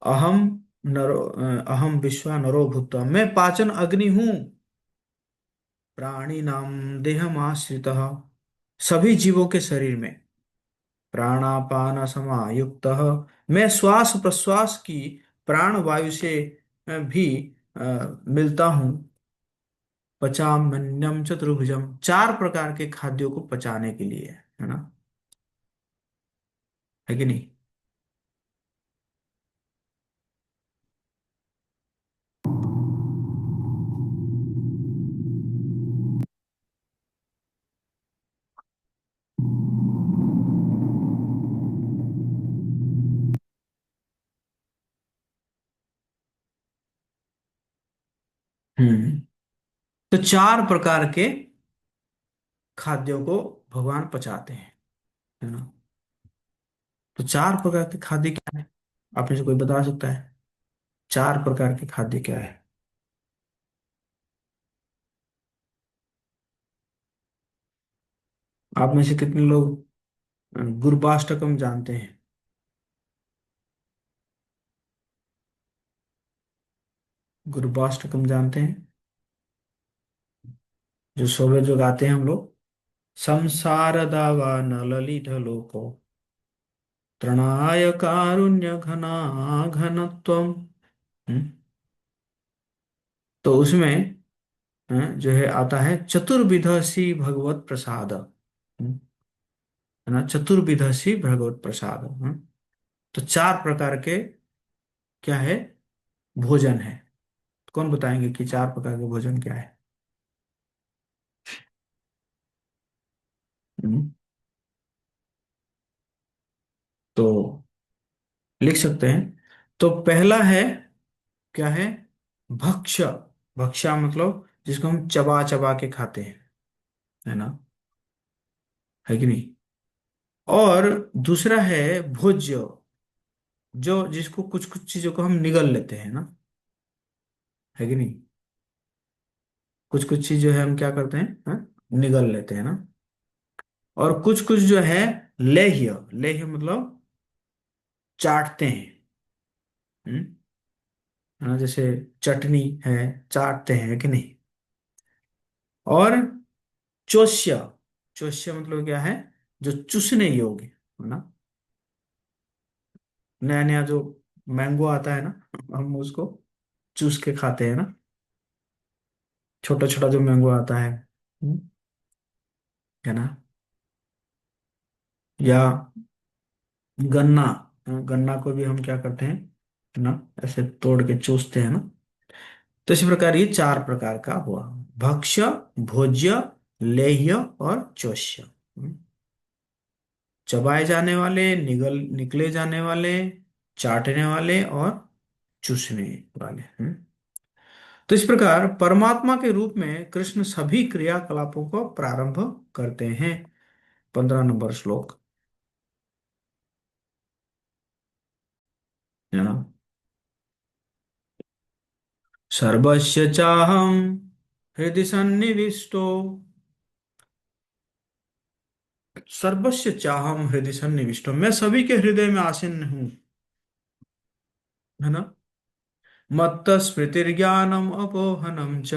अहम अहम विश्वा नरो भूत्वा, मैं पाचन अग्नि हूं, प्राणी नाम देहम आश्रितः, सभी जीवों के शरीर में प्राणापान समायुक्त, मैं श्वास प्रश्वास की प्राण वायु से भी मिलता हूँ। पचाम्यन्नम चतुर्भुजम, 4 प्रकार के खाद्यों को पचाने के लिए, है ना, है कि नहीं। हम्म। तो 4 प्रकार के खाद्यों को भगवान पचाते हैं, है ना। तो 4 प्रकार के खाद्य क्या है, आप में से कोई बता सकता है, 4 प्रकार के खाद्य क्या है। आप में से कितने लोग गुरबाष्टकम जानते हैं। गुरबाष्टकम जानते हैं। जो शोभे जो गाते हैं हम लोग, संसार दावान ललित लोको तृणाय कारुण्य घना घनत्वम। हम्म, तो उसमें जो है आता है चतुर्विध सी भगवत प्रसाद। है ना, चतुर्विध सी भगवत प्रसाद। तो चार प्रकार के क्या है, भोजन है। कौन बताएंगे कि चार प्रकार के भोजन क्या है? हम्म, तो लिख सकते हैं। तो पहला है, क्या है, भक्ष्य। भक्ष्य मतलब जिसको हम चबा चबा के खाते हैं, है ना, है कि नहीं। और दूसरा है भोज्य, जो जिसको कुछ कुछ चीजों को हम निगल लेते हैं ना, है कि नहीं। कुछ कुछ चीज जो है हम क्या करते हैं, निगल लेते हैं ना। और कुछ कुछ जो है लेह्य, लेह्य मतलब चाटते हैं। हम्म, है ना, जैसे चटनी है, चाटते हैं कि नहीं। और चोष्य, चोष्य मतलब क्या है, जो चूसने योग्य, है ना। नया नया जो मैंगो आता है ना, हम उसको चूस के खाते हैं ना, छोटा छोटा जो मैंगो आता है, है ना। या गन्ना, गन्ना को भी हम क्या करते हैं, है ना, ऐसे तोड़ के चूसते हैं ना। तो इसी प्रकार ये चार प्रकार का हुआ, भक्ष्य, भोज्य, लेह्य और चोष्य। चबाए जाने वाले, निकले जाने वाले, चाटने वाले और चूसने वाले। तो इस प्रकार परमात्मा के रूप में कृष्ण सभी क्रियाकलापों को प्रारंभ करते हैं। 15 नंबर श्लोक, है ना। सर्वस्य चाहम हृदि सन्निविष्टो, सर्वस्य चाहम हृदय सन्निविष्टो, मैं सभी के हृदय में आसीन हूँ, है ना। मत्त स्मृतिर्ज्ञानम अपोहनम च,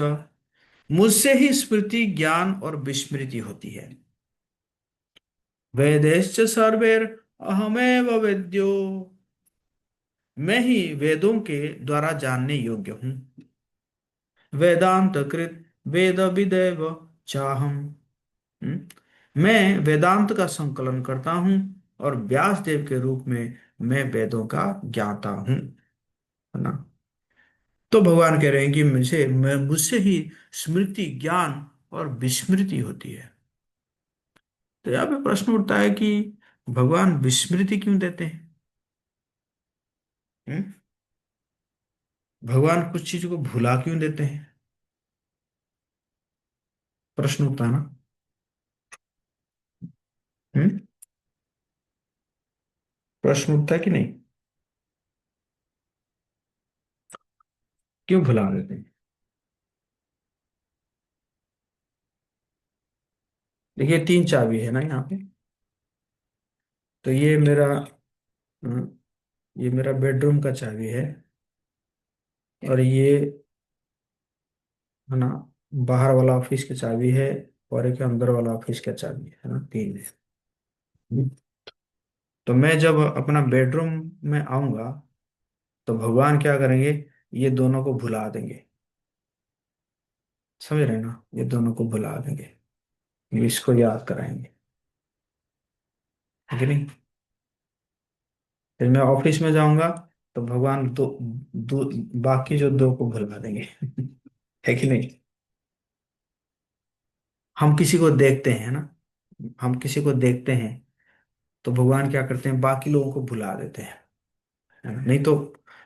मुझसे ही स्मृति, ज्ञान और विस्मृति होती है। वेदैश्च सर्वैर अहमेव वेद्यो, मैं ही वेदों के द्वारा जानने योग्य हूँ। वेदांत कृत वेद विदेव चाहम, मैं वेदांत का संकलन करता हूँ और व्यास देव के रूप में मैं वेदों का ज्ञाता हूँ, है ना। तो भगवान कह रहे हैं कि मुझसे ही स्मृति, ज्ञान और विस्मृति होती है। तो यहाँ पे प्रश्न उठता है कि भगवान विस्मृति क्यों देते हैं? हम्म? भगवान कुछ चीजों को भुला क्यों देते हैं? प्रश्न उठता है ना। हम्म, प्रश्न उठता है कि नहीं, क्यों भुला देते हैं? देखिए, तीन चाबी है ना यहाँ पे। तो ये मेरा बेडरूम का चाबी है, और ये, है ना, बाहर वाला ऑफिस की चाबी है, और एक अंदर वाला ऑफिस का चाबी है ना, तीन है। हम्म। तो मैं जब अपना बेडरूम में आऊंगा, तो भगवान क्या करेंगे, ये दोनों को भुला देंगे। समझ रहे हैं ना, ये दोनों को भुला देंगे, ये इसको याद कराएंगे, है कि नहीं। फिर मैं ऑफिस में जाऊंगा, तो भगवान दो बाकी जो दो को भुला देंगे। है कि नहीं। हम किसी को देखते हैं ना, हम किसी को देखते हैं, तो भगवान क्या करते हैं, बाकी लोगों को भुला देते हैं, है ना? नहीं तो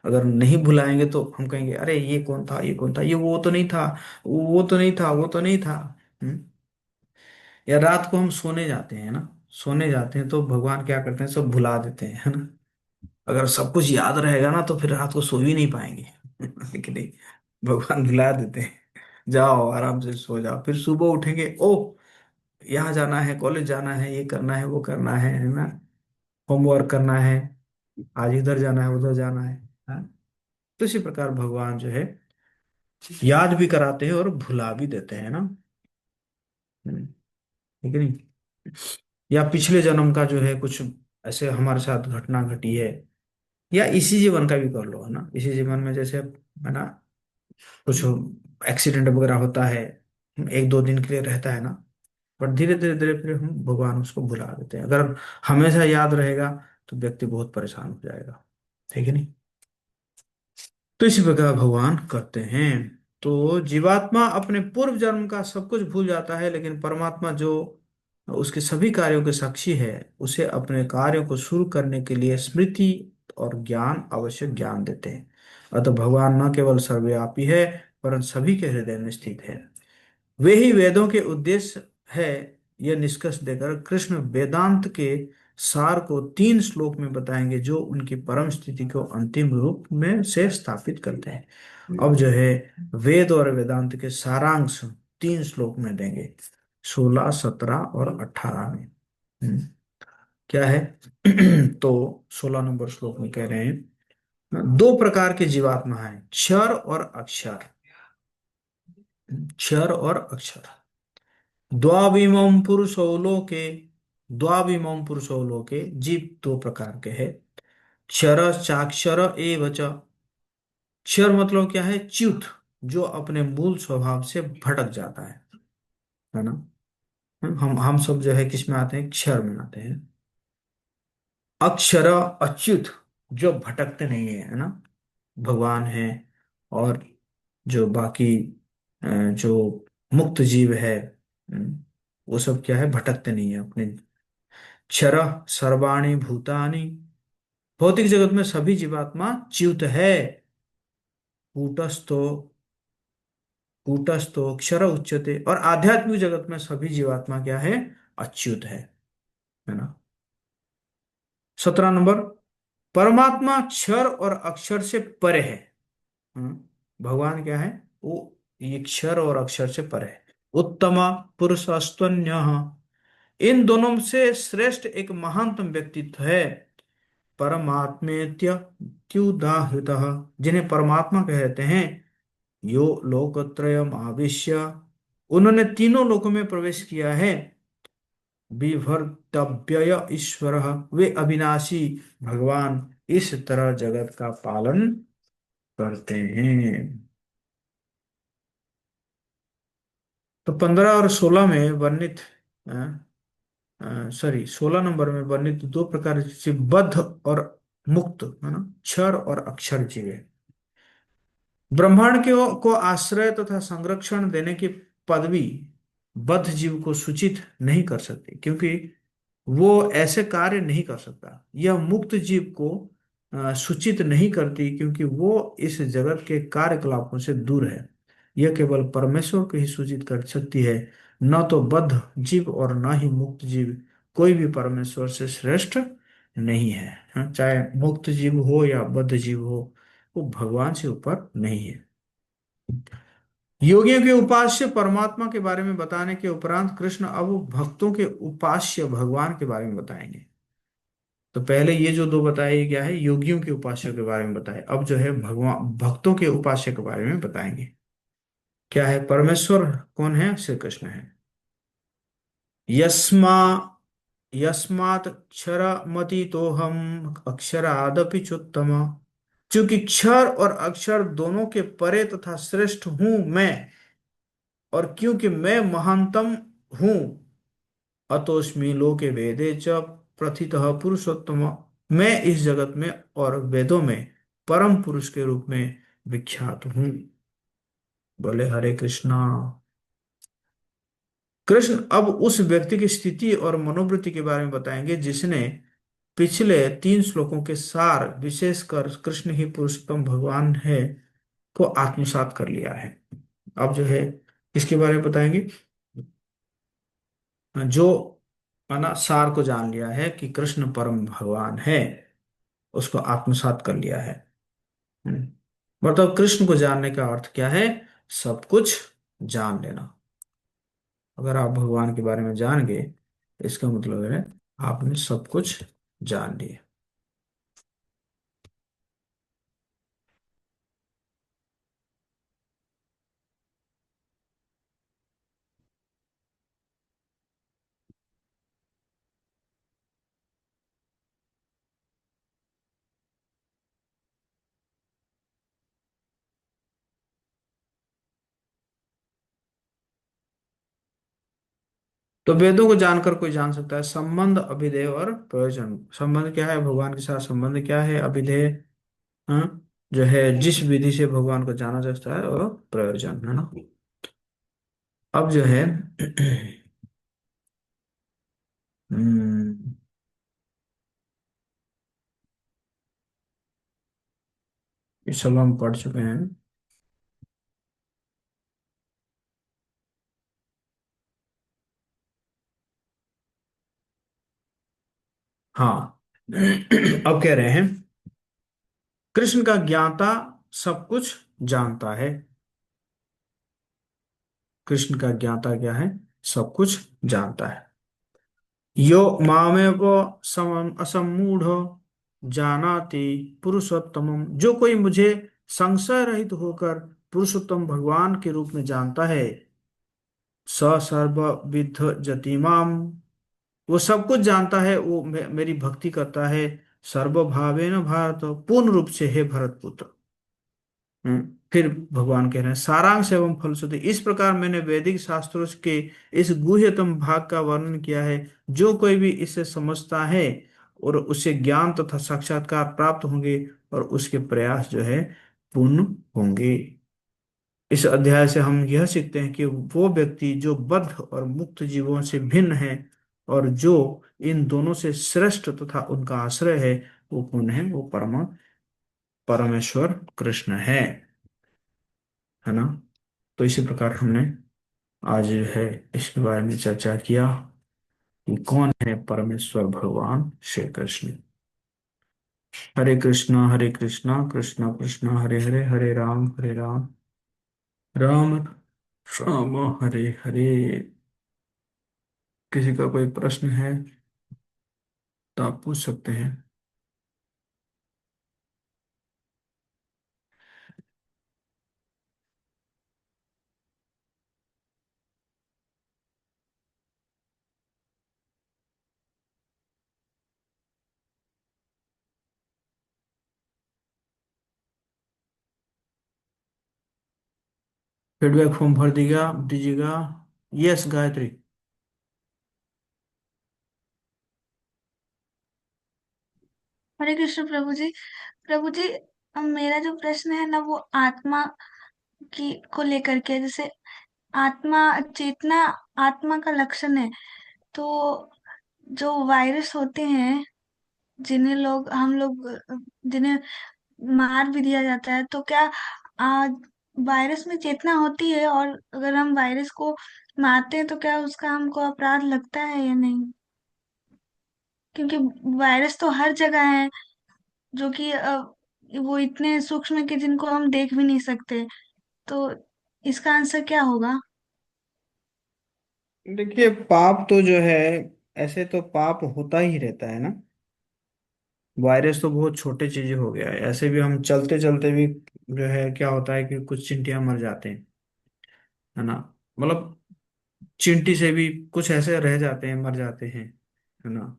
अगर नहीं भुलाएंगे तो हम कहेंगे, अरे ये कौन था, ये कौन था, ये वो तो नहीं था, वो तो नहीं था, वो तो नहीं था। हम्म? या रात को हम सोने जाते हैं ना, सोने जाते हैं तो भगवान क्या करते हैं, सब भुला देते हैं, है ना। अगर सब कुछ याद रहेगा ना, तो फिर रात को सो ही नहीं पाएंगे। लेकिन नहीं, भगवान भुला देते हैं, जाओ आराम से सो जाओ, फिर सुबह उठेंगे, ओ यहाँ जाना है, कॉलेज जाना है, ये करना है, वो करना है ना, होमवर्क करना है, आज इधर जाना है, उधर जाना है। हाँ? तो इसी प्रकार भगवान जो है याद भी कराते हैं और भुला भी देते हैं ना। ठीक है नहीं। या पिछले जन्म का जो है कुछ ऐसे हमारे साथ घटना घटी है, या इसी जीवन का भी कर लो, है ना, इसी जीवन में जैसे, है ना, कुछ एक्सीडेंट वगैरह होता है, एक दो दिन के लिए रहता है ना, पर धीरे धीरे धीरे फिर हम भगवान उसको भुला देते हैं। अगर हमेशा याद रहेगा तो व्यक्ति बहुत परेशान हो जाएगा, ठीक है नहीं। तो इसी प्रकार भगवान करते हैं। तो जीवात्मा अपने पूर्व जन्म का सब कुछ भूल जाता है, लेकिन परमात्मा जो उसके सभी कार्यों के साक्षी है, उसे अपने कार्यों को शुरू करने के लिए स्मृति और ज्ञान, आवश्यक ज्ञान देते हैं। अतः भगवान न केवल सर्वव्यापी है, परंतु सभी के हृदय में स्थित है। वे ही वेदों के उद्देश्य है। यह निष्कर्ष देकर कृष्ण वेदांत के सार को 3 श्लोक में बताएंगे, जो उनकी परम स्थिति को अंतिम रूप में से स्थापित करते हैं। अब जो है वेद और वेदांत के सारांश 3 श्लोक में देंगे, 16, 17 और 18 में। क्या है? तो 16 नंबर श्लोक में कह रहे हैं, 2 प्रकार के जीवात्मा हैं, क्षर और अक्षर। क्षर और अक्षर। द्वाविमं पुरुषो लोके, द्वाविमं पुरुषो लोके, जीव 2 प्रकार के हैं। क्षर चाक्षर एव च। क्षर मतलब क्या है? च्युत, जो अपने मूल स्वभाव से भटक जाता है ना। हम सब जो है किस में आते हैं? क्षर में आते हैं। अक्षर अच्युत, जो भटकते नहीं है ना, भगवान है। और जो बाकी जो मुक्त जीव है, वो सब क्या है? भटकते नहीं है अपने। क्षर सर्वाणि भूतानि, भौतिक जगत में सभी जीवात्मा च्युत है। कूटस्थो, कूटस्थो क्षर उच्यते, और आध्यात्मिक जगत में सभी जीवात्मा क्या है? अच्युत है ना। 17 नंबर, परमात्मा क्षर और अक्षर से परे है। हम्म, भगवान क्या है? वो ये क्षर और अक्षर से परे है। उत्तमा पुरुषस्तन्य, इन दोनों से श्रेष्ठ एक महानतम व्यक्तित्व है। परमात्मेत्य त्युदाहृत, जिन्हें परमात्मा कहते हैं। यो लोकत्रयम आविश्य, उन्होंने तीनों लोकों में प्रवेश किया है। विभर्तव्यय ईश्वर, वे अविनाशी भगवान इस तरह जगत का पालन करते हैं। तो 15 और 16 में वर्णित, सॉरी 16 नंबर में वर्णित 2 प्रकार से बद्ध और मुक्त, है ना, क्षर और अक्षर जीव है। ब्रह्मांड को आश्रय तथा संरक्षण देने की पदवी बद्ध जीव को सूचित नहीं कर सकती, क्योंकि वो ऐसे कार्य नहीं कर सकता। यह मुक्त जीव को सूचित नहीं करती, क्योंकि वो इस जगत के कार्यकलापों से दूर है। यह केवल परमेश्वर को ही सूचित कर सकती है, न तो बद्ध जीव और न ही मुक्त जीव। कोई भी परमेश्वर से श्रेष्ठ नहीं है। हाँ, चाहे मुक्त जीव हो या बद्ध जीव हो, वो भगवान से ऊपर नहीं है। योगियों के उपास्य परमात्मा के बारे में बताने के उपरांत कृष्ण अब भक्तों के उपास्य भगवान के बारे में बताएंगे। तो पहले ये जो 2 बताए, ये क्या है? योगियों के उपास्य के बारे में बताए। अब जो है भगवान भक्तों के उपास्य के बारे में बताएंगे। क्या है? परमेश्वर कौन है? श्री कृष्ण है। यस्मा यस्मात् क्षरमति तो हम अक्षरादपि चुत्तम, क्योंकि क्षर और अक्षर दोनों के परे तथा श्रेष्ठ हूं मैं, और क्योंकि मैं महानतम हूं, अतोस्मि लोके वेदे च प्रथितः पुरुषोत्तम, मैं इस जगत में और वेदों में परम पुरुष के रूप में विख्यात हूं। बोले हरे कृष्णा। कृष्ण अब उस व्यक्ति की स्थिति और मनोवृत्ति के बारे में बताएंगे, जिसने पिछले 3 श्लोकों के सार, विशेषकर कृष्ण ही पुरुषोत्तम भगवान है, को आत्मसात कर लिया है। अब जो है इसके बारे में बताएंगे, जो है सार को जान लिया है कि कृष्ण परम भगवान है, उसको आत्मसात कर लिया है। हम्म। मतलब कृष्ण को जानने का अर्थ क्या है? सब कुछ जान लेना। अगर आप भगवान के बारे में जान गए, तो इसका मतलब है आपने सब कुछ जान लिया। तो वेदों को जानकर कोई जान सकता है संबंध, अभिधेय और प्रयोजन। संबंध क्या है, भगवान के साथ संबंध क्या है, अभिधेय, हाँ, जो है जिस विधि से भगवान को जाना जाता है, और प्रयोजन है ना। अब जो है हम्म, ये सब हम पढ़ चुके हैं। हाँ अब कह रहे हैं कृष्ण का ज्ञाता सब कुछ जानता है। कृष्ण का ज्ञाता क्या है, सब कुछ जानता है। यो मामेव समम असम्मूढ़ जानाति पुरुषोत्तमम, जो कोई मुझे संशय रहित होकर पुरुषोत्तम भगवान के रूप में जानता है, स सर्वविद्ध जतिमाम, वो सब कुछ जानता है, वो मेरी भक्ति करता है, सर्वभावेन भारत, पूर्ण रूप से, हे भरत पुत्र। फिर भगवान कह रहे हैं सारांश एवं फलश्रुति, इस प्रकार मैंने वैदिक शास्त्रों के इस गुह्यतम भाग का वर्णन किया है। जो कोई भी इसे समझता है और उसे ज्ञान तथा साक्षात्कार प्राप्त होंगे, और उसके प्रयास जो है पूर्ण होंगे। इस अध्याय से हम यह सीखते हैं कि वो व्यक्ति जो बद्ध और मुक्त जीवों से भिन्न है, और जो इन दोनों से श्रेष्ठ तथा उनका आश्रय है, वो कौन है, वो परमेश्वर कृष्ण है ना। तो इसी प्रकार हमने आज जो है इसके बारे में चर्चा किया कि कौन है परमेश्वर भगवान श्री कृष्ण। हरे कृष्णा कृष्णा कृष्णा हरे हरे, हरे राम राम राम हरे हरे। किसी का कोई प्रश्न है तो आप पूछ सकते हैं। फीडबैक फॉर्म भर दीजिएगा। यस गायत्री। हरे कृष्ण प्रभु जी। प्रभु जी, अब मेरा जो प्रश्न है ना वो आत्मा की को लेकर के है। जैसे आत्मा, चेतना आत्मा का लक्षण है। तो जो वायरस होते हैं, जिन्हें लोग हम लोग जिन्हें मार भी दिया जाता है, तो क्या आ, वायरस में चेतना होती है? और अगर हम वायरस को मारते हैं तो क्या उसका हमको अपराध लगता है या नहीं? क्योंकि वायरस तो हर जगह है, जो कि वो इतने सूक्ष्म है कि जिनको हम देख भी नहीं सकते। तो इसका आंसर क्या होगा? देखिए पाप तो जो है, ऐसे तो पाप होता ही रहता है ना। वायरस तो बहुत छोटे चीजें हो गया है, ऐसे भी हम चलते चलते भी जो है क्या होता है कि कुछ चींटियां मर जाते हैं, है ना। मतलब चींटी से भी कुछ ऐसे रह जाते हैं, मर जाते हैं, है ना।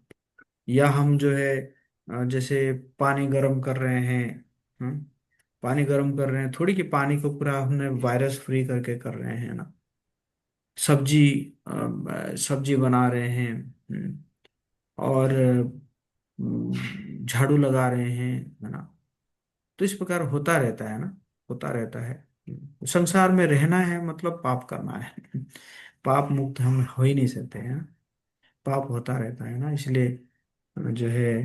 या हम जो है जैसे पानी गर्म कर रहे हैं, हम्म, पानी गर्म कर रहे हैं थोड़ी, कि पानी को पूरा हमने वायरस फ्री करके कर रहे हैं ना। सब्जी सब्जी बना रहे हैं, और झाड़ू लगा रहे हैं, है ना। तो इस प्रकार होता रहता है ना, होता रहता है। संसार में रहना है मतलब पाप करना है पाप मुक्त हम हो ही नहीं सकते हैं, पाप होता रहता है ना। इसलिए जो है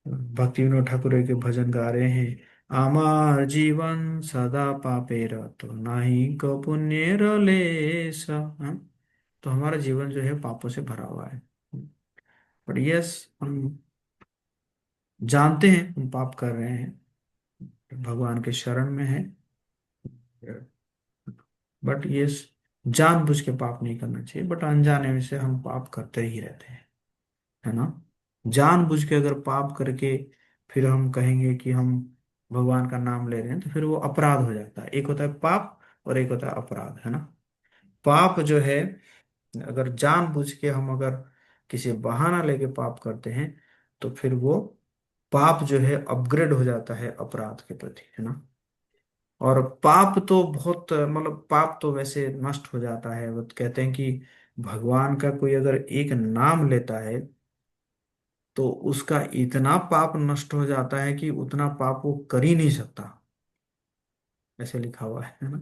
भक्ति विनोद ठाकुर के भजन गा रहे हैं, आमार जीवन सदा पापे तो नाही को पुण्य लेस, हाँ? तो हमारा जीवन जो है पापों से भरा हुआ है। पर यस, हम जानते हैं हम पाप कर रहे हैं, भगवान के शरण में है। बट ये जानबूझ के पाप नहीं करना चाहिए, बट अनजाने में से हम पाप करते ही रहते हैं, है ना। जानबूझ के अगर पाप करके फिर हम कहेंगे कि हम भगवान का नाम ले रहे हैं, तो फिर वो अपराध हो जाता है। एक होता है पाप और एक होता है अपराध, है ना। पाप जो है, अगर जानबूझ के हम अगर किसी बहाना लेके पाप करते हैं, तो फिर वो पाप जो है अपग्रेड हो जाता है अपराध के प्रति, है ना। और पाप तो बहुत मतलब पाप तो वैसे नष्ट हो जाता है। वो कहते हैं कि भगवान का कोई अगर एक नाम लेता है तो उसका इतना पाप नष्ट हो जाता है कि उतना पाप वो कर ही नहीं सकता, ऐसे लिखा हुआ है ना।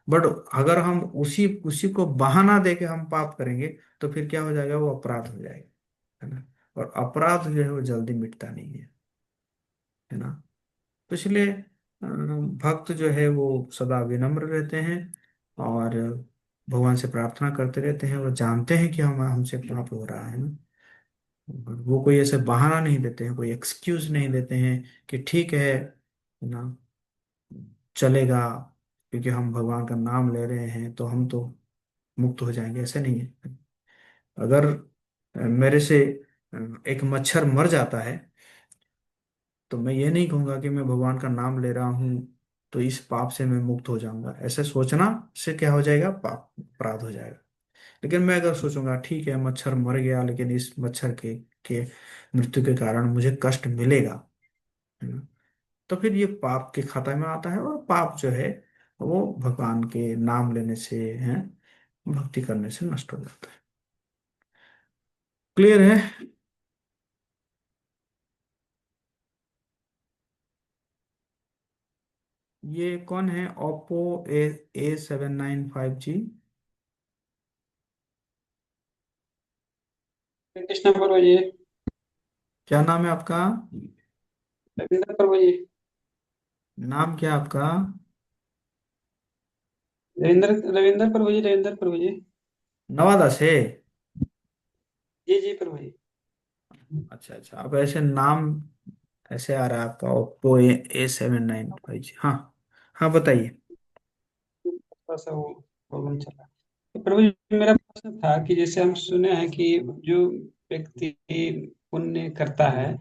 बट अगर हम उसी उसी को बहाना दे के हम पाप करेंगे तो फिर क्या हो जाएगा, वो अपराध हो जाएगा, है ना। और अपराध जो है वो जल्दी मिटता नहीं है ना। तो इसलिए भक्त जो है वो सदा विनम्र रहते हैं और भगवान से प्रार्थना करते रहते हैं। वो जानते हैं कि हम हमसे पाप हो रहा है ना। वो कोई ऐसे बहाना नहीं देते हैं, कोई एक्सक्यूज नहीं देते हैं कि ठीक है ना, चलेगा, क्योंकि हम भगवान का नाम ले रहे हैं तो हम तो मुक्त हो जाएंगे, ऐसे नहीं है। अगर मेरे से एक मच्छर मर जाता है तो मैं ये नहीं कहूंगा कि मैं भगवान का नाम ले रहा हूं तो इस पाप से मैं मुक्त हो जाऊंगा। ऐसे सोचना से क्या हो जाएगा, पाप अपराध हो जाएगा। लेकिन मैं अगर सोचूंगा ठीक है मच्छर मर गया लेकिन इस मच्छर के मृत्यु के कारण मुझे कष्ट मिलेगा, है ना, तो फिर ये पाप के खाता में आता है। और पाप जो है वो भगवान के नाम लेने से है, भक्ति करने से नष्ट हो जाता है। क्लियर है। ये कौन है, ओप्पो A79 5G? हरे कृष्ण प्रभु जी। क्या नाम है आपका? रविंद्र प्रभु जी। नाम क्या है आपका? रविंद्र रविंद्र प्रभु जी, रविंद्र प्रभु जी। नवादा से? जी जी प्रभु जी। अच्छा अच्छा, अब ऐसे नाम ऐसे आ रहा है आपका, Oppo A79 5G। हाँ हाँ, बताइए। थोड़ा सा वो प्रॉब्लम चल रहा है। तो प्रभु जी, मेरा प्रश्न था कि जैसे हम सुने हैं कि जो व्यक्ति पुण्य करता है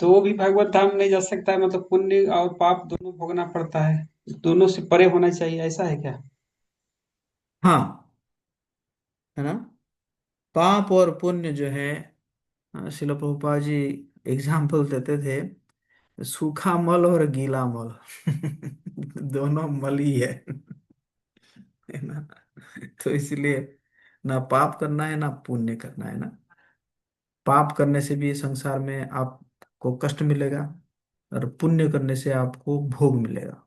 तो वो भी भगवत धाम नहीं जा सकता है, मतलब पुण्य और पाप दोनों भोगना पड़ता है, दोनों से परे होना चाहिए, ऐसा है क्या? हाँ, है ना। पाप और पुण्य जो है, शिल प्रभुपाद जी एग्जाम्पल देते थे, सूखा मल और गीला मल दोनों मल ही है ना। तो इसलिए ना पाप करना है ना पुण्य करना है ना। पाप करने से भी संसार में आपको कष्ट मिलेगा और पुण्य करने से आपको भोग मिलेगा,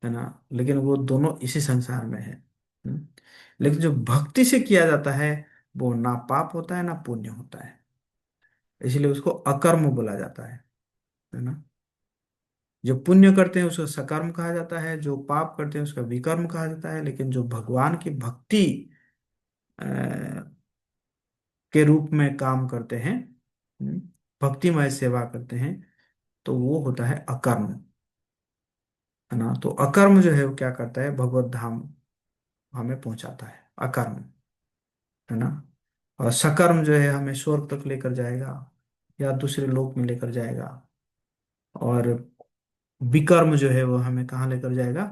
है ना। लेकिन वो दोनों इसी संसार में है। हम्म? लेकिन जो भक्ति से किया जाता है वो ना पाप होता है ना पुण्य होता है, इसलिए उसको अकर्म बोला जाता है ना। जो पुण्य करते हैं उसको सकर्म कहा जाता है, जो पाप करते हैं उसका विकर्म कहा जाता है। लेकिन जो भगवान की भक्ति के रूप में काम करते हैं, हम्म, भक्तिमय सेवा करते हैं, तो वो होता है अकर्म, है ना। तो अकर्म जो है वो क्या करता है, भगवत धाम हमें पहुंचाता है, अकर्म, है ना। और सकर्म जो है हमें स्वर्ग तक लेकर जाएगा या दूसरे लोक में लेकर जाएगा। और विकर्म जो है वो हमें कहाँ लेकर जाएगा,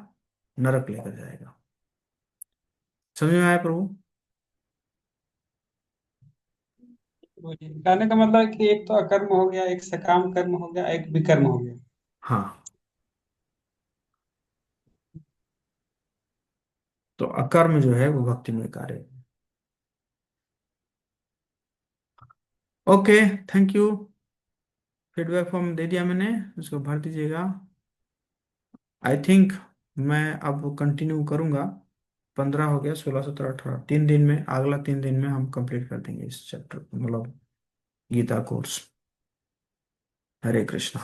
नरक लेकर जाएगा। समझ में आया प्रभु? प्रभु जी, कहने का मतलब है कि एक तो अकर्म हो गया, एक सकाम कर्म हो गया, एक विकर्म हो गया। हाँ, तो अकर्म जो है वो भक्तिमय कार्य है। Okay, thank you. Feedback form दे दिया मैंने, उसको भर दीजिएगा। आई थिंक मैं अब कंटिन्यू करूंगा। 15 हो गया, 16 17 18, 3 दिन में, अगला 3 दिन में हम कंप्लीट कर देंगे इस चैप्टर, मतलब गीता कोर्स। हरे कृष्णा।